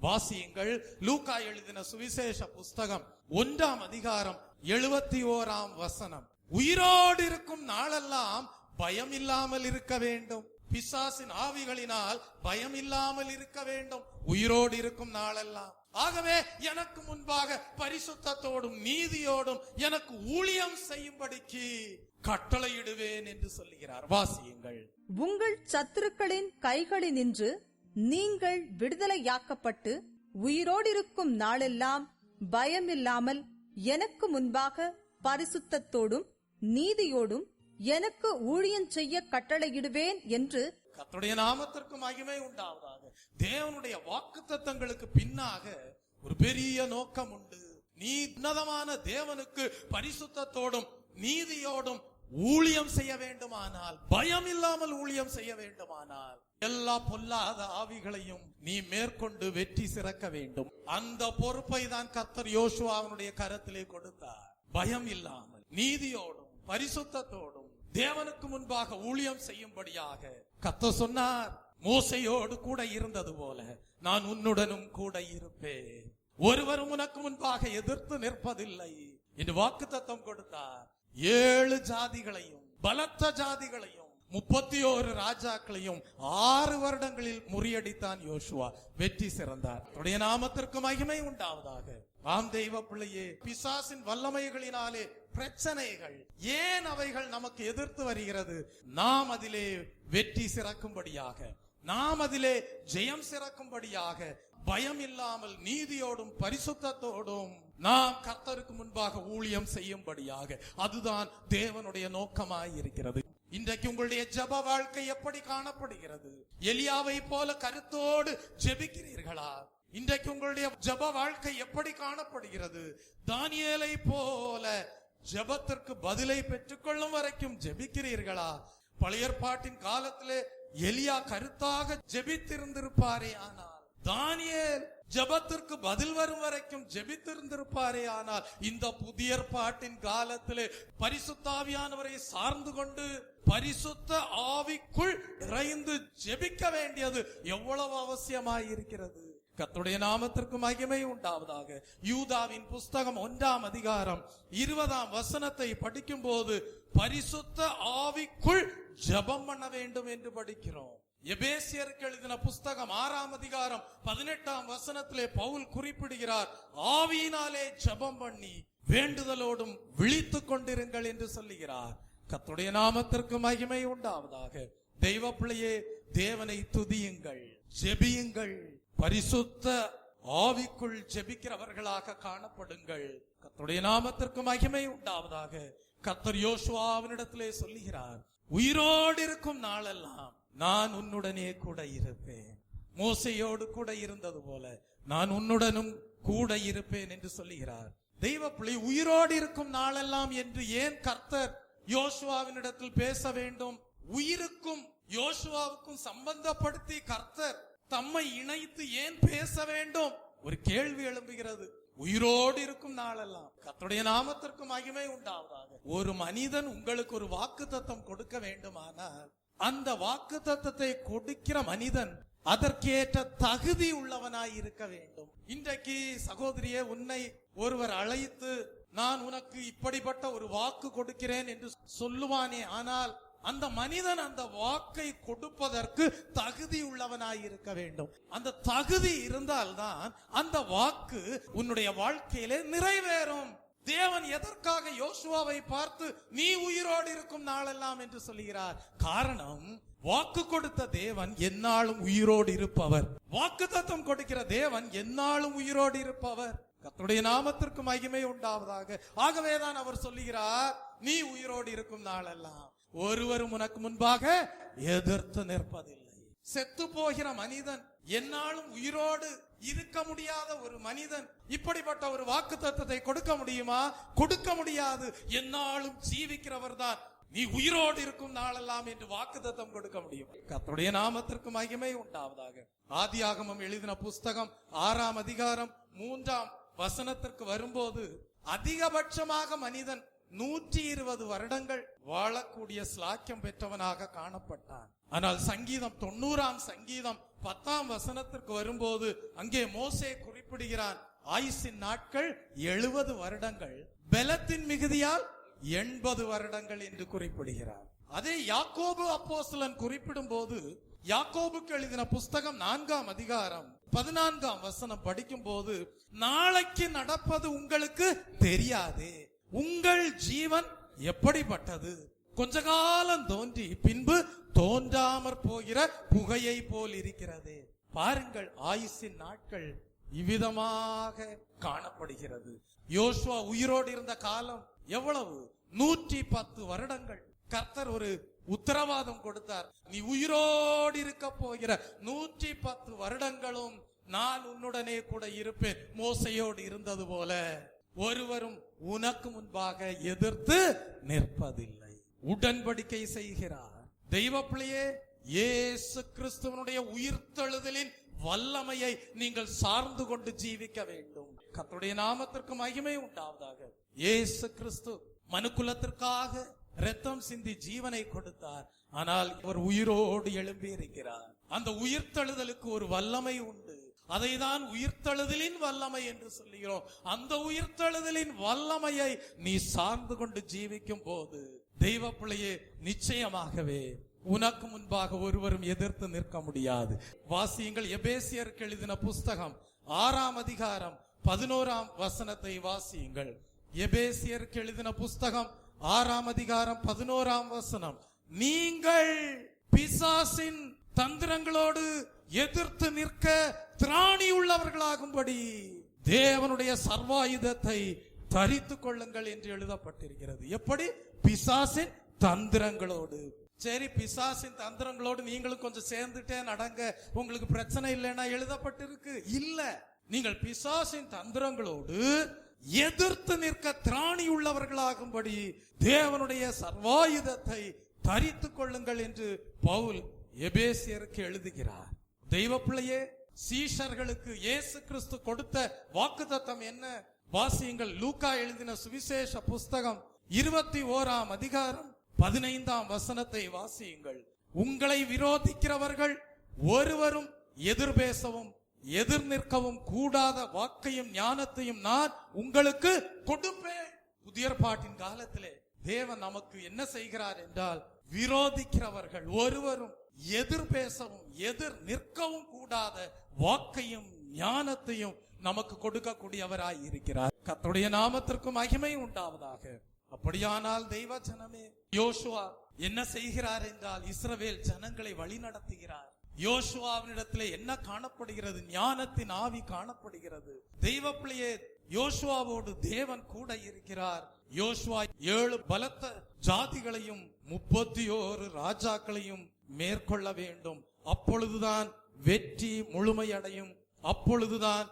வாசியுங்கள், லூக்கா எழுதின சுவிசேஷ புஸ்தகம் 1ஆம் அதிகாரம் 71ஆம் வசனம். உயிரோடு இருக்கும் நாளெல்லாம் பயம் இல்லாமல் இருக்க வேண்டும். பிசாசின் ஆவிகளினால் பயம் இல்லாமல் இருக்க வேண்டும் உயிரோடு இருக்கும் நாளெல்லாம். ஆகவே எனக்கு முன்பாக பரிசுத்தத்தோடும் நீதியோடும் எனக்கு ஊழியம் செய்யும்படிக்கு கட்டளையிடுவேன் என்று சொல்லுகிறார். வாசியுங்கள். உங்கள் சத்துருக்களின் கைகளினின்று நீங்கள் விடுதலையாக்கப்பட்டு உயிரோடிருக்கும் நாளெல்லாம் பயமில்லாமல் எனக்கு முன்பாக பரிசுத்தத்தோடும் நீதியோடும் எனக்கு ஊழியம் செய்ய கட்டளையிடுவேன் என்று கர்த்தருடைய நாமத்திற்கு மகிமை உண்டாவதாக. தேவனுடைய வாக்குத்தத்தங்களுக்கு பின்னாக ஒரு பெரிய நோக்கம் உண்டு. நீ உன்னதமான தேவனுக்கு பரிசுத்தத்தோடும் நீதியோடும் ஊழியம் செய்ய வேண்டுமானால், பயம் இல்லாமல் ஊழியம் செய்ய வேண்டுமானால், எல்லா பொல்லாத ஆவிகளையும் நீ மேற்கொண்டு வெற்றி சிறக்க வேண்டும். அந்த பொறுப்பை தான் கர்த்தர் யோசுவாவினுடைய கரத்திலே கொடுத்தார். பயம் இல்லாமல் நீதியோடும் பரிசுத்தத்தோடும் தேவனுக்கு முன்பாக ஊழியம் செய்யும்படியாக கர்த்தர் சொன்னார். மோசையோடு கூட இருந்தது போல நான் உன்னுடனும் கூட இருப்பேன். ஒருவரும் உனக்கு முன்பாக எதிர்த்து நிற்பதில்லை என்று வாக்குத்தத்தம் கொடுத்தார். 7 ஜாதிகளையும் பலத்த ஜாதிகளையும் 31 ராஜாக்களையும் 6 வருடங்களில் முறியடித்தான் யோசுவா. வெற்றி சிறந்தார். அவருடைய நாமத்திற்கு மகிமை உண்டாவதாக. ஆம் தெய்வ பிள்ளையே, பிசாசின் வல்லமைகளினாலே பிரச்சனைகள் ஏன் அவைகள் நமக்கு எதிர்த்து வருகிறது? நாம் அதிலே வெற்றி சிறக்கும்படியாக, நாம் அதிலே ஜெயம் சிறக்கும்படியாக, பயம் இல்லாமல் நீதியோடும் பரிசுத்தத்தோடும் நாம் கர்த்தருக்கு முன்பாக ஊழியம் செய்யும்படியாக, அதுதான் தேவனுடைய நோக்கமாய் இருக்கிறது. இன்றைக்கு உங்களுடைய ஜெப வாழ்க்கை எப்படி காணப்படுகிறது? எலியாவை போல கருத்தோடு ஜெபிக்கிறீர்களா? இன்றைக்கு உங்களுடைய ஜெப வாழ்க்கை எப்படி காணப்படுகிறது? தானியேலை போல ஜெபத்திற்கு பதிலை பெற்றுக்கொள்ளும் வரைக்கும் ஜெபிக்கிறீர்களா? பழைய ஏற்பாட்டின் காலத்திலே எலியா கருத்தாக ஜெபித்திருந்திருப்பாரே ஆனால், தானியேல் ஜெபத்திற்கு பதில் வரும் வரைக்கும் ஜெபித்திருந்திருப்பாரே ஆனால், இந்த புதிய ஏற்பாட்டின் காலத்திலே பரிசுத்த ஆவியானவரை சார்ந்து கொண்டு பரிசுத்த ஆவிக்குள் நிறைந்து ஜெபிக்க வேண்டியது எவ்வளவு அவசியமாய் இருக்கிறது. கர்த்தருடைய நாமத்திற்கு மகிமை உண்டாவதாக. யூதாவின் புஸ்தகம் 1ஆம் அதிகாரம் 20ஆம் வசனத்தை படிக்கும் போது பரிசுத்த ஆவிக்குள் ஜெபம் பண்ண வேண்டும் என்று படிக்கிறோம். எபேசியருக்கு எழுதின புஸ்தகம் 6ஆம் அதிகாரம் 18ஆம் வசனத்திலே பவுல் குறிப்பிடுகிறார், ஆவியினாலே ஜெபம் பண்ணி வேண்டுதலோடும் விழித்துக் கொண்டிருங்கள் என்று சொல்லுகிறார். கர்த்தருடைய நாமத்திற்கு மகிமை உண்டாவதாக. தெய்வ பிள்ளையே, தேவனை துதியுங்கள், ஜெபியுங்கள், பரிசுத்த ஆவிக்குள் ஜெபிக்கிறவர்களாக காணப்படுங்கள். கர்த்தருடைய நாமத்திற்கு மகிமை உண்டாவதாக. கர்த்தர் யோசுவாவினிடத்திலே சொல்லுகிறார், உயிரோடு இருக்கும் நாளெல்லாம் நான் உன்னுடனே கூட இருப்பேன். மோசையோடு கூட இருந்தது போல நான் உன்னுடனும் கூட இருப்பேன் என்று சொல்லுகிறார். தெய்வ பிள்ளை, உயிரோடு இருக்கும் நாளெல்லாம் என்று ஏன் கர்த்தர் யோசுவாவினிடத்தில் பேச வேண்டும்? உயிருக்கும் யோசுவாவுக்கும் சம்பந்தப்படுத்தி கர்த்தர் தம்மை இணைத்து ஏன் பேச வேண்டும்? ஒரு கேள்வி எழும்புகிறது. உயிரோடு இருக்கும் நாளெல்லாம் கர்த்தருடைய நாமத்திற்கு மகிமை உண்டாவதாக. ஒரு மனிதன் உங்களுக்கு ஒரு வாக்குத்தத்தம் கொடுக்க வேண்டுமானால், அந்த வாக்குத்தத்தத்தை கொடுக்கிற மனிதன் அதற்கேற்ற தகுதி உள்ளவனாய் இருக்க வேண்டும். இன்றைக்கு சகோதரியே, உன்னை ஒருவர் அழைத்து நான் உனக்கு இப்படிப்பட்ட ஒரு வாக்கு கொடுக்கிறேன் என்று சொல்லுவானே, ஆனால் அந்த மனிதன் அந்த வாக்கை கொடுப்பதற்கு தகுதி உள்ளவனாய் இருக்க வேண்டும். அந்த தகுதி இருந்தால்தான் அந்த வாக்கு உன்னுடைய வாழ்க்கையிலே நிறைவேறும். தேவன் எதற்காக யோசுவாவை பார்த்து நீ உயிரோடு இருக்கும் நாளெல்லாம் என்று சொல்கிறார்? காரணம், வாக்கு கொடுத்த தேவன் எந்நாளும் உயிரோடு இருப்பவர். வாக்கு தத்தம் கொடுக்கிற தேவன் எந்நாளும் உயிரோடு இருப்பவர். கர்த்தருடைய நாமத்திற்கு மகிமை உண்டாவதாக. ஆகவேதான் அவர் சொல்லுகிறார், நீ உயிரோடு இருக்கும் நாளெல்லாம் ஒருவரும் உனக்கு முன்பாக எதிர்த்து நிற்பதில்லை. செத்து போகிற மனிதன் எந்நாளும் உயிரோடு இருக்க முடியாத ஒரு மனிதன் இப்படிப்பட்ட ஒரு வாக்குத்தத்தத்தை கொடுக்க முடியுமா? கொடுக்க முடியாது. என்னாலும் ஜீவிக்கிறவர் தான் நீ உயிரோடு இருக்கும் நாளெல்லாம் என்று வாக்குத்தத்தம் கொடுக்க முடியும். கர்த்தருடைய நாமத்திற்கு மகிமை உண்டாவதாக. ஆதியாகமம் எழுதின புஸ்தகம் 6ஆம் அதிகாரம் 3ஆம் வசனத்திற்கு வரும்போது அதிகபட்சமாக மனிதன் 120 வருடங்கள் வாழக்கூடிய ஸ்லாக்கியம் பெற்றவனாக காணப்பட்டான். ஆனால் சங்கீதம் 90ஆம் சங்கீதம் 10ஆம் வசனத்திற்கு வரும்போது அங்கே மோசே குறிப்பிடுகிறான், ஆயுசின் நாட்கள் 70 வருடங்கள், பலத்தின் மிகுதியால் 80 வருடங்கள் என்று குறிப்பிடுகிறார். அதே யாக்கோபு அப்போஸ்தலன் குறிப்பிடும் போது யாக்கோபுக்கு எழுதின புஸ்தகம் 4ஆம் அதிகாரம் 14ஆம் வசனம் படிக்கும் போது, நாளைக்கு நடப்பது உங்களுக்கு தெரியாதே, உங்கள் ஜீவன் எப்படிப்பட்டது, கொஞ்ச காலம் தோன்றி பின்பு தோன்றாமற் போகிற புகையை போல் இருக்கிறதே. பாருங்கள், ஆயுசின் நாட்கள் இவ்விதமாக காணப்படுகிறது. யோசுவா உயிரோடு இருந்த காலம் எவ்வளவு? 110 வருடங்கள். கர்த்தர் ஒரு உத்தரவாதம் கொடுத்தார், நீ உயிரோடு இருக்க போகிற 110 வருடங்களும் நான் உன்னுடனே கூட இருப்பேன். மோசையோடு இருந்தது போல ஒருவரும் உனக்கு முன்பாக எதிர்த்து நிற்பதில்லை. உடன்படிக்கை செய்கிறார். தெய்வ பிள்ளையே, இயேசு கிறிஸ்துவனுடைய உயிர்த்தெழுதலின் வல்லமையை நீங்கள் சார்ந்து கொண்டு ஜீவிக்க வேண்டும். கர்த்தருடைய நாமத்திற்கு மகிமை உண்டாவதாக. இயேசு கிறிஸ்து மனுக்குலத்திற்காக இரத்தம் சிந்தி ஜீவனை கொடுத்தார். ஆனால் அவர் உயிரோடு எழும்பி இருக்கிறார். அந்த உயிர்த்தெழுதலுக்கு ஒரு வல்லமை உண்டு. அதைதான் உயிர்த்தெழுதலின் வல்லமை என்று சொல்லுகிறோம். அந்த உயிர்த்தெழுதலின் வல்லமையை நீ சார்ந்து கொண்டு ஜீவிக்கும் போது தெய்வ பிள்ளையே, நிச்சயமாகவே உனக்கு முன்பாக ஒருவரும் எதிர்த்து நிற்க முடியாது. வாசியுங்கள், எபேசியருக்கு எழுதின புஸ்தகம் 6ஆம் அதிகாரம் 11ஆம் வசனத்தை வாசியுங்கள். எபேசியருக்கு எழுதின புஸ்தகம் 6ஆம் அதிகாரம் 11ஆம் வசனம், நீங்கள் பிசாசின் தந்திரங்களோடு எதிர்த்து நிற்க திராணி உள்ளவர்களாகும்படி தேவனுடைய சர்வாயுதத்தை தரித்துக் கொள்ளுங்கள் என்று எழுதப்பட்டிருக்கிறது. எப்படி? பிசாசின் தந்திரங்களோடு. சரி, பிசாசின் தந்திரங்களோடு நீங்களும் கொஞ்சம் சேர்ந்துட்டே நடங்க, உங்களுக்கு பிரச்சனை இல்லைன்னா எழுதப்பட்டிருக்கு. இல்ல, நீங்கள் பிசாசின் தந்திரங்களோடு எதிர்த்து நிற்க திராணி உள்ளவர்களாகும்படி தேவனுடைய சர்வாயுதத்தை தரித்துக் கொள்ளுங்கள் என்று பவுல் எபேசியருக்கு எழுதுகிறார். தெய்வ பிள்ளையே, சீஷர்களுக்கு இயேசு கிறிஸ்து கொடுத்த வாக்குத்தத்தம் என்ன? வாசியுங்கள், லூக்கா எழுதின சுவிசேஷ புஸ்தகம் 21ஆம் அதிகாரம் 15ஆம் வசனத்தை வாசியுங்கள். உங்களை விரோதிக்கிறவர்கள் ஒருவரும் எதிர்பேசவும் எதிர் நிற்கவும் கூடாத வாக்கையும் ஞானத்தையும் நான் உங்களுக்கு கொடுப்பேன். புதிய ஏற்பாட்டின் காலத்திலே தேவன் நமக்கு என்ன செய்கிறார் என்றால், விரோதிக்கிறவர்கள் ஒருவரும் எதிர் பேசவும் எதிர் நிற்கவும் கூடாத வாக்கையும் ஞானத்தையும் நமக்கு கொடுக்கக்கூடியவராய் இருக்கிறார். கர்த்தருடைய நாமத்திற்கு மகிமை உண்டாவதாக. அப்படியானால் தெய்வ ஜனமே, யோசுவா என்ன செய்கிறார் என்றால், இஸ்ரவேல் ஜனங்களை வழி நடத்துகிறார். யோசுவாவினிடத்திலே என்ன காணப்படுகிறது? ஞானத்தின் ஆவி காணப்படுகிறது. தெய்வ பிள்ளையே, யோசுவாவோடு தேவன் கூட இருக்கிறார். யோசுவா 7 பலத்த ஜாதிகளையும் 31 ராஜாக்களையும் மேற்கொள்ள வேண்டும். அப்பொழுதுதான் வெற்றி முழுமையடையும். அப்பொழுதுதான்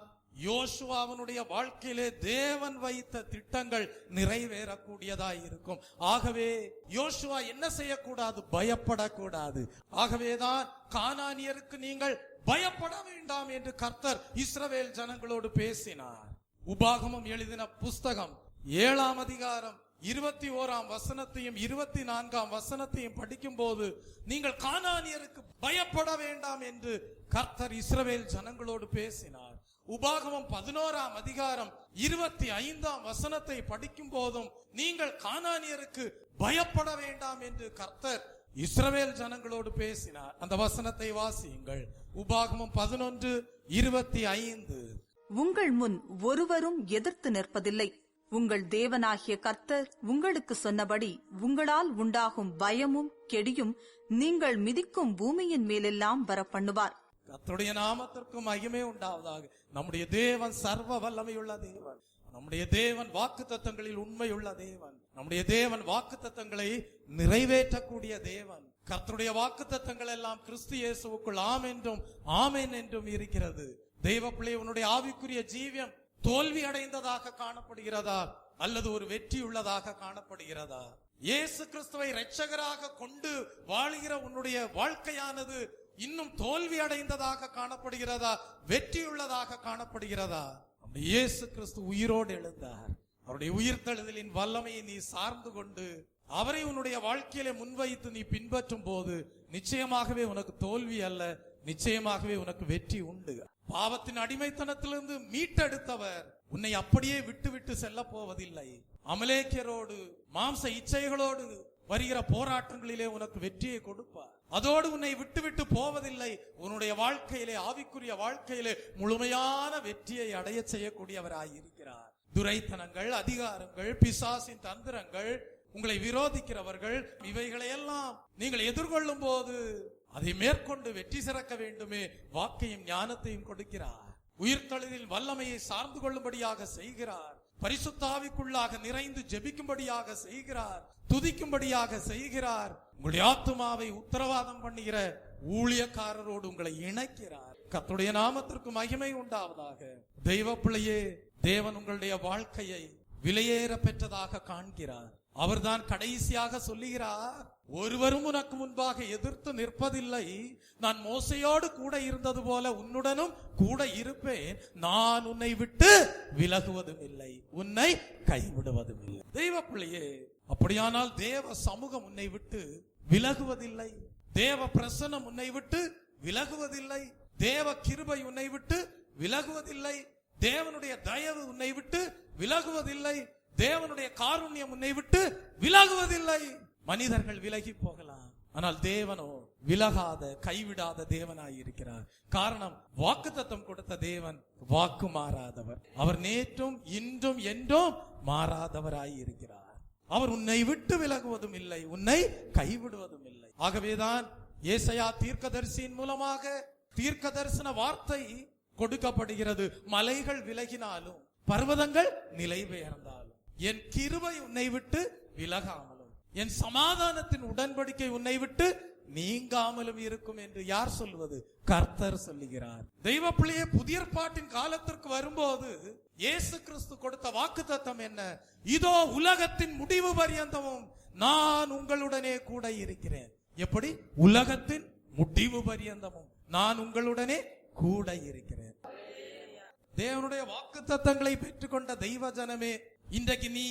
யோசுவாவினுடைய வாழ்க்கையிலே தேவன் வைத்த திட்டங்கள் நிறைவேறக்கூடியதாய் இருக்கும். ஆகவே யோசுவா என்ன செய்யக்கூடாது? பயப்படக்கூடாது. ஆகவேதான் கானானியருக்கு நீங்கள் பயப்பட வேண்டாம் என்று கர்த்தர் இஸ்ரவேல் ஜனங்களோடு பேசினார். உபாகமம் எழுதின புஸ்தகம் 7ஆம் அதிகாரம் 21ஆம் வசனத்தையும் 24ஆம் வசனத்தையும் படிக்கும் போது, நீங்கள் கானானியருக்கு பயப்பட வேண்டாம் என்று கர்த்தர் இஸ்ரவேல் ஜனங்களோடு பேசினார். உபாகமம் 11ஆம் அதிகாரம் 25ஆம் வசனத்தை படிக்கும் போதும், நீங்கள் கானானியருக்கு பயப்பட வேண்டாம் என்று கர்த்தர் இஸ்ரவேல் ஜனங்களோடு பேசினார். அந்த வசனத்தை வாசியுங்கள். உபாகமம் 11:25. உங்கள் முன் ஒருவரும் எதிர்த்து நிற்பதில்லை. உங்கள் தேவனாகிய கர்த்தர் உங்களுக்கு சொன்னபடி உங்களால் உண்டாகும் பயமும் கெடியும் நீங்கள் மிதிக்கும் பூமியின் மேலெல்லாம் வரப்பண்ணுவார். கர்த்தருடைய நாமத்திற்கு மகிமை உண்டாவதாக. நம்முடைய தேவன் சர்வ வல்லமையுள்ள தேவன். நம்முடைய தேவன் வாக்குத்தத்தங்களில் உண்மையுள்ள தேவன். நம்முடைய தேவன் வாக்குத்தத்தங்களை நிறைவேற்றக்கூடிய தேவன். கர்த்தருடைய வாக்குத்தத்தங்கள் எல்லாம் கிறிஸ்து இயேசுவுக்குள் ஆம் என்றும் ஆமென் என்றும் இருக்கிறது. தெய்வ பிள்ளை, உன்னுடைய ஆவிக்குரிய ஜீவியம் தோல்வி அடைந்ததாக காணப்படுகிறதா அல்லது ஒரு வெற்றி உள்ளதாக காணப்படுகிறதா? இயேசு கிறிஸ்துவை இரட்சகராக கொண்டு வாழுகிற உன்னுடைய வாழ்க்கையானது இன்னும் தோல்வி அடைந்ததாக காணப்படுகிறதா, வெற்றியுள்ளதாக காணப்படுகிறதா? இயேசு கிறிஸ்து உயிரோடு எழுந்தார். அவருடைய உயிர்த்தெழுதலின் வல்லமையை நீ சார்ந்து கொண்டு அவரை உன்னுடைய வாழ்க்கையில முன்வைத்து நீ பின்பற்றும் போது நிச்சயமாகவே உனக்கு தோல்வி அல்ல, நிச்சயமாகவே உனக்கு வெற்றி உண்டு. பாவத்தின் அடிமைத்தனத்திலிருந்து மீட்டெடுத்தவர் உன்னை அப்படியே விட்டு விட்டு செல்ல போவதில்லை. அமலேக்கியரோடு மாம்ச இச்சைகளோடு வருகிற போராட்டங்களிலே உனக்கு வெற்றியை கொடுப்பார். அதோடு உன்னை விட்டு விட்டு போவதில்லை. உன்னுடைய வாழ்க்கையிலே, ஆவிக்குரிய வாழ்க்கையிலே முழுமையான வெற்றியை அடைய செய்யக்கூடியவராயிருக்கிறார். துரைத்தனங்கள், அதிகாரங்கள், பிசாசின் தந்திரங்கள், உங்களை விரோதிக்கிறவர்கள், இவைகளையெல்லாம் நீங்கள் எதிர்கொள்ளும் போது அதை மேற்கொண்டு வெற்றி சிறக்க வேண்டுமே வாக்கையும் ஞானத்தையும் கொடுக்கிறார். உயிர்த்தெழுதலின் வல்லமையை சார்ந்து கொள்ளும்படியாக செய்கிறார். பரிசுத்த ஆவிக்குள்ளாக நிறைந்து ஜெபிக்கும்படியாக செய்கிறார். துதிக்கும்படியாக செய்கிறார். உங்களுடைய ஆத்துமாவை உத்தரவாதம் பண்ணுகிற ஊழியக்காரரோடு உங்களை இணைக்கிறார். கர்த்தருடைய நாமத்திற்கு மகிமை உண்டாவதாக. தெய்வ பிள்ளையே, தேவன் உங்களுடைய வாழ்க்கையை விலையேற பெற்றதாக காண்கிறார். அவர்தான் கடைசியாக சொல்லுகிறார், ஒருவரும் உனக்கு முன்பாக எதிர்த்து நிற்பதில்லை. நான் மோசையோடு கூட இருந்தது போல உன்னுடனும் கூட இருப்பேன். நான் உன்னை விட்டு விலகுவதும் இல்லை, உன்னை கைவிடுவதும் இல்லை. தெய்வ பிள்ளையே, அப்படியானால் தேவ சமூகம் உன்னை விட்டு விலகுவதில்லை. தேவ பிரசன்னம் உன்னை விட்டு விலகுவதில்லை. தேவ கிருபை உன்னை விட்டு விலகுவதில்லை. தேவனுடைய தயவு உன்னை விட்டு விலகுவதில்லை. தேவனுடைய காருண்யம் உன்னை விட்டு விலகுவதில்லை. மனிதர்கள் விலகி போகலாம், ஆனால் தேவனோ விலகாத, கைவிடாத தேவனாய் இருக்கிறார். காரணம், வாக்குத்தத்தம் கொடுத்த தேவன் வாக்கு மாறாதவர். அவர் நேற்றும் இன்றும் என்றும் மாறாதவராய் இருக்கிறார். அவர் உன்னை விட்டு விலகுவதும் இல்லை, உன்னை கைவிடுவதும் இல்லை. ஆகவேதான் ஏசாயா தீர்க்கதரிசியின் மூலமாக தீர்க்க தரிசன வார்த்தை கொடுக்கப்படுகிறது. மலைகள் விலகினாலும், பர்வதங்கள் நிலை பெயர்ந்தாலும், என் கிருபை உன்னை விட்டு விலகாமலும், என் சமாதானத்தின் உடன்படிக்கை உன்னை விட்டு நீங்காமலும் இருக்கும் என்று யார் சொல்வது? கர்த்தர் சொல்லுகிறார். தெய்வ பிள்ளையே, புதிய ஏற்பாட்டின் காலத்திற்கு வரும்போது இயேசு கிறிஸ்து கொடுத்த வாக்குத்தத்தம் என்ன? இதோ உலகத்தின் முடிவு பரியந்தமும் நான் உங்களுடனே கூட இருக்கிறேன். எப்படி? உலகத்தின் முடிவு பரியந்தமும் நான் உங்களுடனே கூட இருக்கிறேன். தேவனுடைய வாக்குத்தத்தங்களை பெற்றுக்கொண்ட தெய்வ ஜனமே, இன்றைக்கு நீ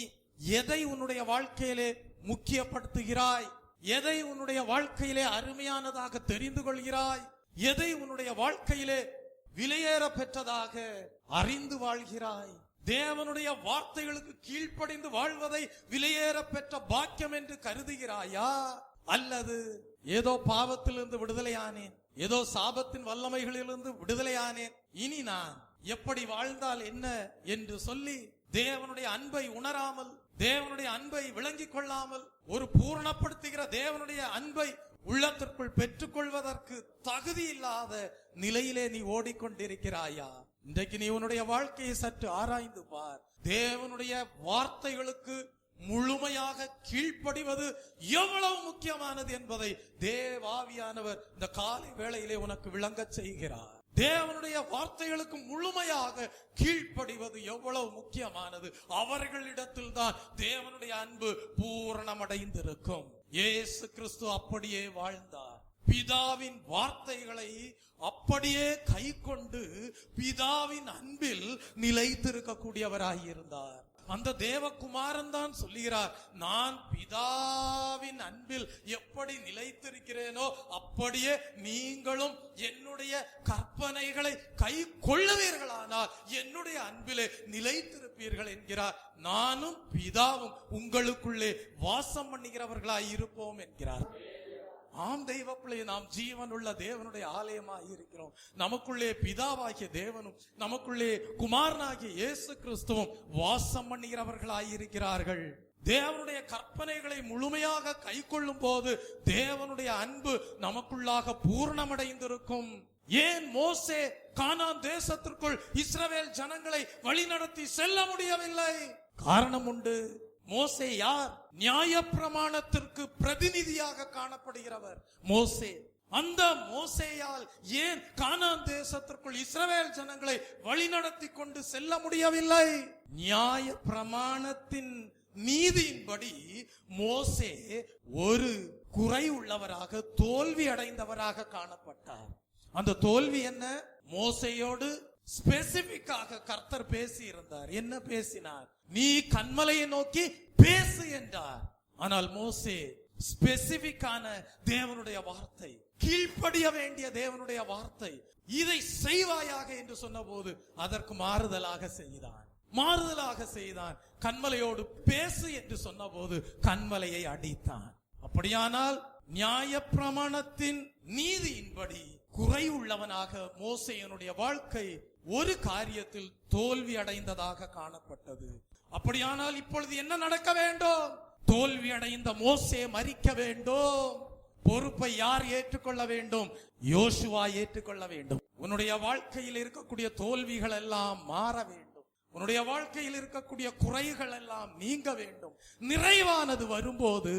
எதை உன்னுடைய வாழ்க்கையிலே முக்கியப்படுத்துகிறாய்? எதை உன்னுடைய வாழ்க்கையிலே அருமையானதாக தெரிந்து கொள்கிறாய்? எதை உன்னுடைய வாழ்க்கையிலே விலையேற பெற்றதாக அறிந்து வாழ்கிறாய்? தேவனுடைய வார்த்தைகளுக்கு கீழ்ப்படிந்து வாழ்வதை விலையேற பெற்ற பாக்கியம் என்று கருதுகிறாயா? அல்லது ஏதோ பாவத்திலிருந்து விடுதலையானேன், ஏதோ சாபத்தின் வல்லமைகளிலிருந்து விடுதலையானேன், இனி நான் எப்படி வாழ்ந்தால் என்ன என்று சொல்லி தேவனுடைய அன்பை உணராமல், தேவனுடைய அன்பை விளங்கிக் கொள்ளாமல், ஒரு பூரணப்படுத்துகிற தேவனுடைய அன்பை உள்ளத்திற்குள் பெற்றுக் கொள்வதற்கு தகுதி இல்லாத நிலையிலே நீ ஓடிக்கொண்டிருக்கிறாயா? இன்றைக்கு நீ உன்னுடைய வாழ்க்கையை சற்று ஆராய்ந்து பார். தேவனுடைய வார்த்தைகளுக்கு முழுமையாக கீழ்ப்படிவது எவ்வளவு முக்கியமானது என்பதை தேவாவியானவர் இந்த காலை வேளையிலே உனக்கு விளங்க செய்கிறார். தேவனுடைய வார்த்தைகளுக்கு முழுமையாக கீழ்ப்படிவது எவ்வளவு முக்கியமானது. அவர்களிடத்தில் தான் தேவனுடைய அன்பு பூரணமடைந்திருக்கும். இயேசு கிறிஸ்து அப்படியே வாழ்ந்தார். பிதாவின் வார்த்தைகளை அப்படியே கை கொண்டு பிதாவின் அன்பில் நிலைத்திருக்கக்கூடியவராயிருந்தார். அந்த தேவகுமாரன் தான் சொல்லுகிறார், நான் பிதாவின் அன்பில் எப்படி நிலைத்திருக்கிறேனோ அப்படியே நீங்களும் என்னுடைய கற்பனைகளை கை கொள்ளுவீர்களானால் என்னுடைய அன்பிலே நிலைத்திருப்பீர்கள் என்கிறார். நானும் பிதாவும் உங்களுக்குள்ளே வாசம் பண்ணுகிறவர்களாய் இருப்போம் என்கிறார். ஆம் தெய்வ பிள்ளையை, நாம் ஜீவனுள்ள தேவனுடைய ஆலயமாய் இருக்கிறோம். நமக்குள்ளே பிதாவாகிய தேவனும் நமக்குள்ளே குமாரனாகிய இயேசு கிறிஸ்துவும் வாசம் பண்ணுகிறவர்களாய் இருக்கிறார்கள். தேவனுடைய கற்பனைகளை முழுமையாக கை கொள்ளும் போது தேவனுடைய அன்பு நமக்குள்ளாக பூர்ணமடைந்திருக்கும். ஏன் மோசே கானான் தேசத்திற்குள் இஸ்ரவேல் ஜனங்களை வழிநடத்தி செல்ல முடியவில்லை? காரணம் உண்டு. மோசே யார்? நியாய பிரமாணத்திற்கு பிரதிநிதியாக காணப்படுகிறவர் மோசே. அந்த மோசேயால் ஏன் கானான் தேசத்திற்குள் இஸ்ரவேல் ஜனங்களை வழிநடத்தி கொண்டு செல்ல முடியவில்லை? நியாய பிரமாணத்தின் நீதியின்படி மோசே ஒரு குறை உள்ளவராக, தோல்வி அடைந்தவராக காணப்பட்டார். அந்த தோல்வி என்ன? மோசேயோடு ஸ்பெசிபிக்காக கர்த்தர் பேசி இருந்தார். என்ன பேசினார்? நீ கன்மலையை நோக்கி பேசு என்றார். ஆனால் மோசே ஸ்பெசிபிக்கான தேவனுடைய வார்த்தை, கீழ்ப்படிய வேண்டிய தேவனுடைய வார்த்தை, இதை செய்வாயாக என்று சொன்னபோது அதற்கு மாறுதலாக செய்தான். கன்மலையோடு பேசு என்று சொன்னபோது கன்மலையை அடித்தான். அப்படியானால் நியாயப்பிரமாணத்தின் நீதியின்படி குறை உள்ளவனாக மோசேயனுடைய வாழ்க்கை ஒரு காரியத்தில் தோல்வி அடைந்ததாக காணப்பட்டது. அப்படியானால் இப்பொழுது என்ன நடக்க வேண்டும்? தோல்வி அடைந்த மோசே மரிக்க வேண்டும். பொறுப்பை யார் ஏற்றுக்கொள்ள வேண்டும்? யோசுவா ஏற்றுக்கொள்ள வேண்டும். உன்னுடைய வாழ்க்கையில் இருக்கக்கூடிய தோல்விகள் எல்லாம் மாற வேண்டும். உன்னுடைய வாழ்க்கையில் இருக்கக்கூடிய குறைகள் எல்லாம் நீங்க வேண்டும். நிறைவானது வரும்போது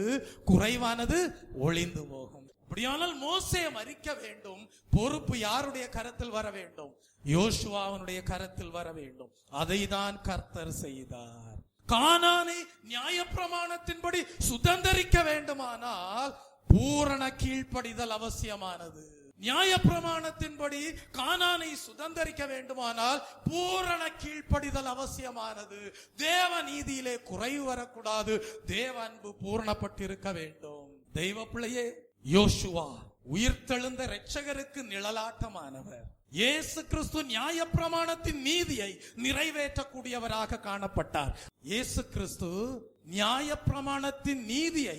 குறைவானது ஒளிந்து போகும். அப்படியானால் மோசே மரிக்க வேண்டும். பொறுப்பு யாருடைய கரத்தில் வர வேண்டும்? யோசுவாவினுடைய கரத்தில் வர வேண்டும். அதை தான் கர்த்தர் செய்தார். கானானை நியாயப்பிரமாணத்தின்படி சுதந்தரிக்க வேண்டுமானால் பூரண கீழ்ப்படிதல் அவசியமானது. நியாயப்பிரமாணத்தின்படி கானானை சுதந்தரிக்க வேண்டுமானால் பூரண கீழ்ப்படிதல் அவசியமானது. தேவ நீதியிலே குறைவு வரக்கூடாது. தேவ அன்பு பூரணப்பட்டிருக்க வேண்டும். தெய்வ பிள்ளையே, யோசுவா உயிர்த்தெழுந்த இரட்சகருக்கு நிழலாட்டமானவர். இயேசு கிறிஸ்து நியாயப்பிரமாணத்தின் நீதியை நிறைவேற்றக்கூடியவராக காணப்பட்டார். இயேசு கிறிஸ்து நியாயப்பிரமாணத்தின் நீதியை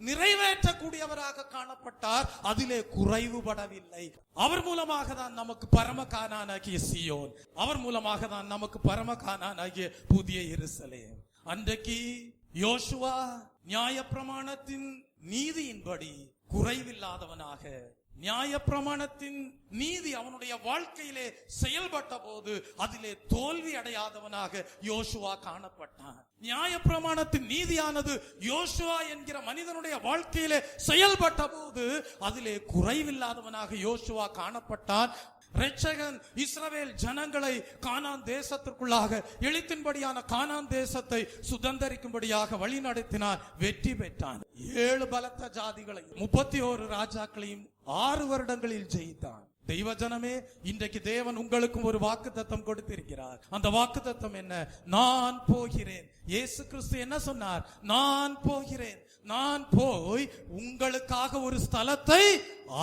நிறைவேற்றக்கூடியவராக காணப்பட்டார். அதிலே குறைவுபடவில்லை. அவர் மூலமாக தான் நமக்கு பரம கானானாகிய சியோன், அவர் மூலமாக தான் நமக்கு பரம கானானாகிய புதிய எருசலேம். அன்றைக்கு யோசுவா நியாயப்பிரமாணத்தின் நீதியின்படி குறைவில்லாதவனாக, நியாயப்பிரமாணத்தின் நீதி அவனுடைய வாழ்க்கையிலே செயல்பட்ட போது அதிலே தோல்வி அடையாதவனாக யோசுவா காணப்பட்டான். நியாயப்பிரமாணத்தின் நீதியானது யோசுவா என்கிற மனிதனுடைய வாழ்க்கையிலே செயல்பட்ட போது அதிலே குறைவில்லாதவனாக யோசுவா காணப்பட்டான். இரட்சகன் இஸ்ரவேல் ஜனங்களை கானான் தேசத்திற்குள்ளாக எழுத்தின்படியான கானான் தேசத்தை சுதந்தரிக்கும்படியாக வழி நடத்தினார். வெற்றி பெற்றான். 7 பலத்த ஜாதிகளையும் 31 ராஜாக்களையும் 6 வருடங்களில் ஜெயித்தான். தெய்வ ஜனமே, இன்றைக்கு தேவன் உங்களுக்கும் ஒரு வாக்குத்தத்தம் கொடுத்திருக்கிறார். அந்த வாக்குத்தத்தம் என்ன? நான் போகிறேன். இயேசு கிறிஸ்து என்ன சொன்னார்? நான் போகிறேன், நான் போய் உங்களுக்காக ஒரு ஸ்தலத்தை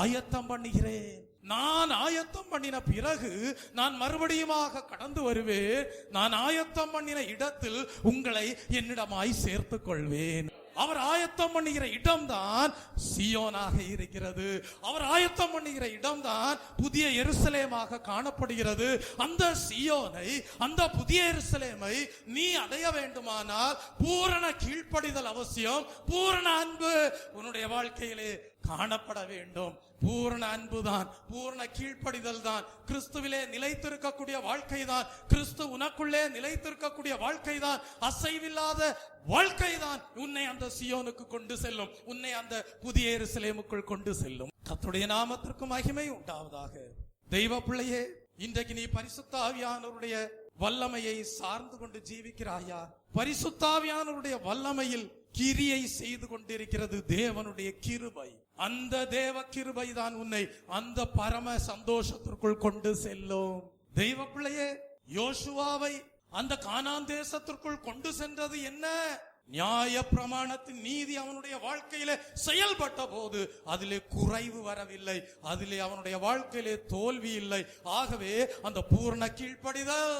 ஆயத்தம் பண்ணுகிறேன். நான் ஆயத்தம் பண்ணின பிறகு நான் மறுபடியுமாக கடந்து வருவேன். நான் ஆயத்தம் பண்ணின இடத்தில் உங்களை என்னிடமாய் சேர்த்துக் கொள்வேன். அவர் ஆயத்தம் பண்ணுகிற இடம்தான் சியோனாக இருக்கிறது. அவர் ஆயத்தம் பண்ணுகிற இடம்தான் புதிய எருசலேமாக காணப்படுகிறது. அந்த சியோனை, அந்த புதிய எருசலேமை நீ அடைய வேண்டுமானால் பூரண கீழ்ப்படிதல் அவசியம். பூரண அன்பு உன்னுடைய வாழ்க்கையிலே காணப்பட வேண்டும். பூரண அன்பு தான், பூரண கீழ்ப்படிதல் தான், கிறிஸ்துவிலே நிலைத்திருக்கக்கூடிய வாழ்க்கை தான், கிறிஸ்து உனக்குள்ளே நிலைத்திருக்கக்கூடிய வாழ்க்கை தான், அசைவில்லாத வாழ்க்கை தான் உன்னை அந்த சியோனுக்கு கொண்டு செல்லும், உன்னை அந்த புதிய எருசலேமுக்குள் கொண்டு செல்லும். கர்த்தருடைய நாமத்திற்கு மகிமை உண்டாவதாக. தெய்வ பிள்ளையே, இன்றைக்கு நீ பரிசுத்த ஆவியானவருடைய வல்லமையை சார்ந்து கொண்டு ஜீவிக்கிறாயா? பரிசுத்த ஆவியானவருடைய வல்லமையில் கிரியை செய்து கொண்டிருக்கிறது தேவனுடைய கிருபை. அந்த தேவ கிருபை தான் உன்னை அந்த பரம சந்தோஷத்திற்குள் கொண்டு செல்லும். தெய்வ பிள்ளையே, யோசுவாவை அந்த கானான் தேசத்திற்குள் கொண்டு சென்றது என்ன? நியாய பிரமாணத்தின் நீதி அவனுடைய வாழ்க்கையிலே செயல்பட்ட போது அதிலே குறைவு வரவில்லை, அதிலே அவனுடைய வாழ்க்கையிலே தோல்வி இல்லை. ஆகவே அந்த பூர்ண கீழ்ப்படிதல்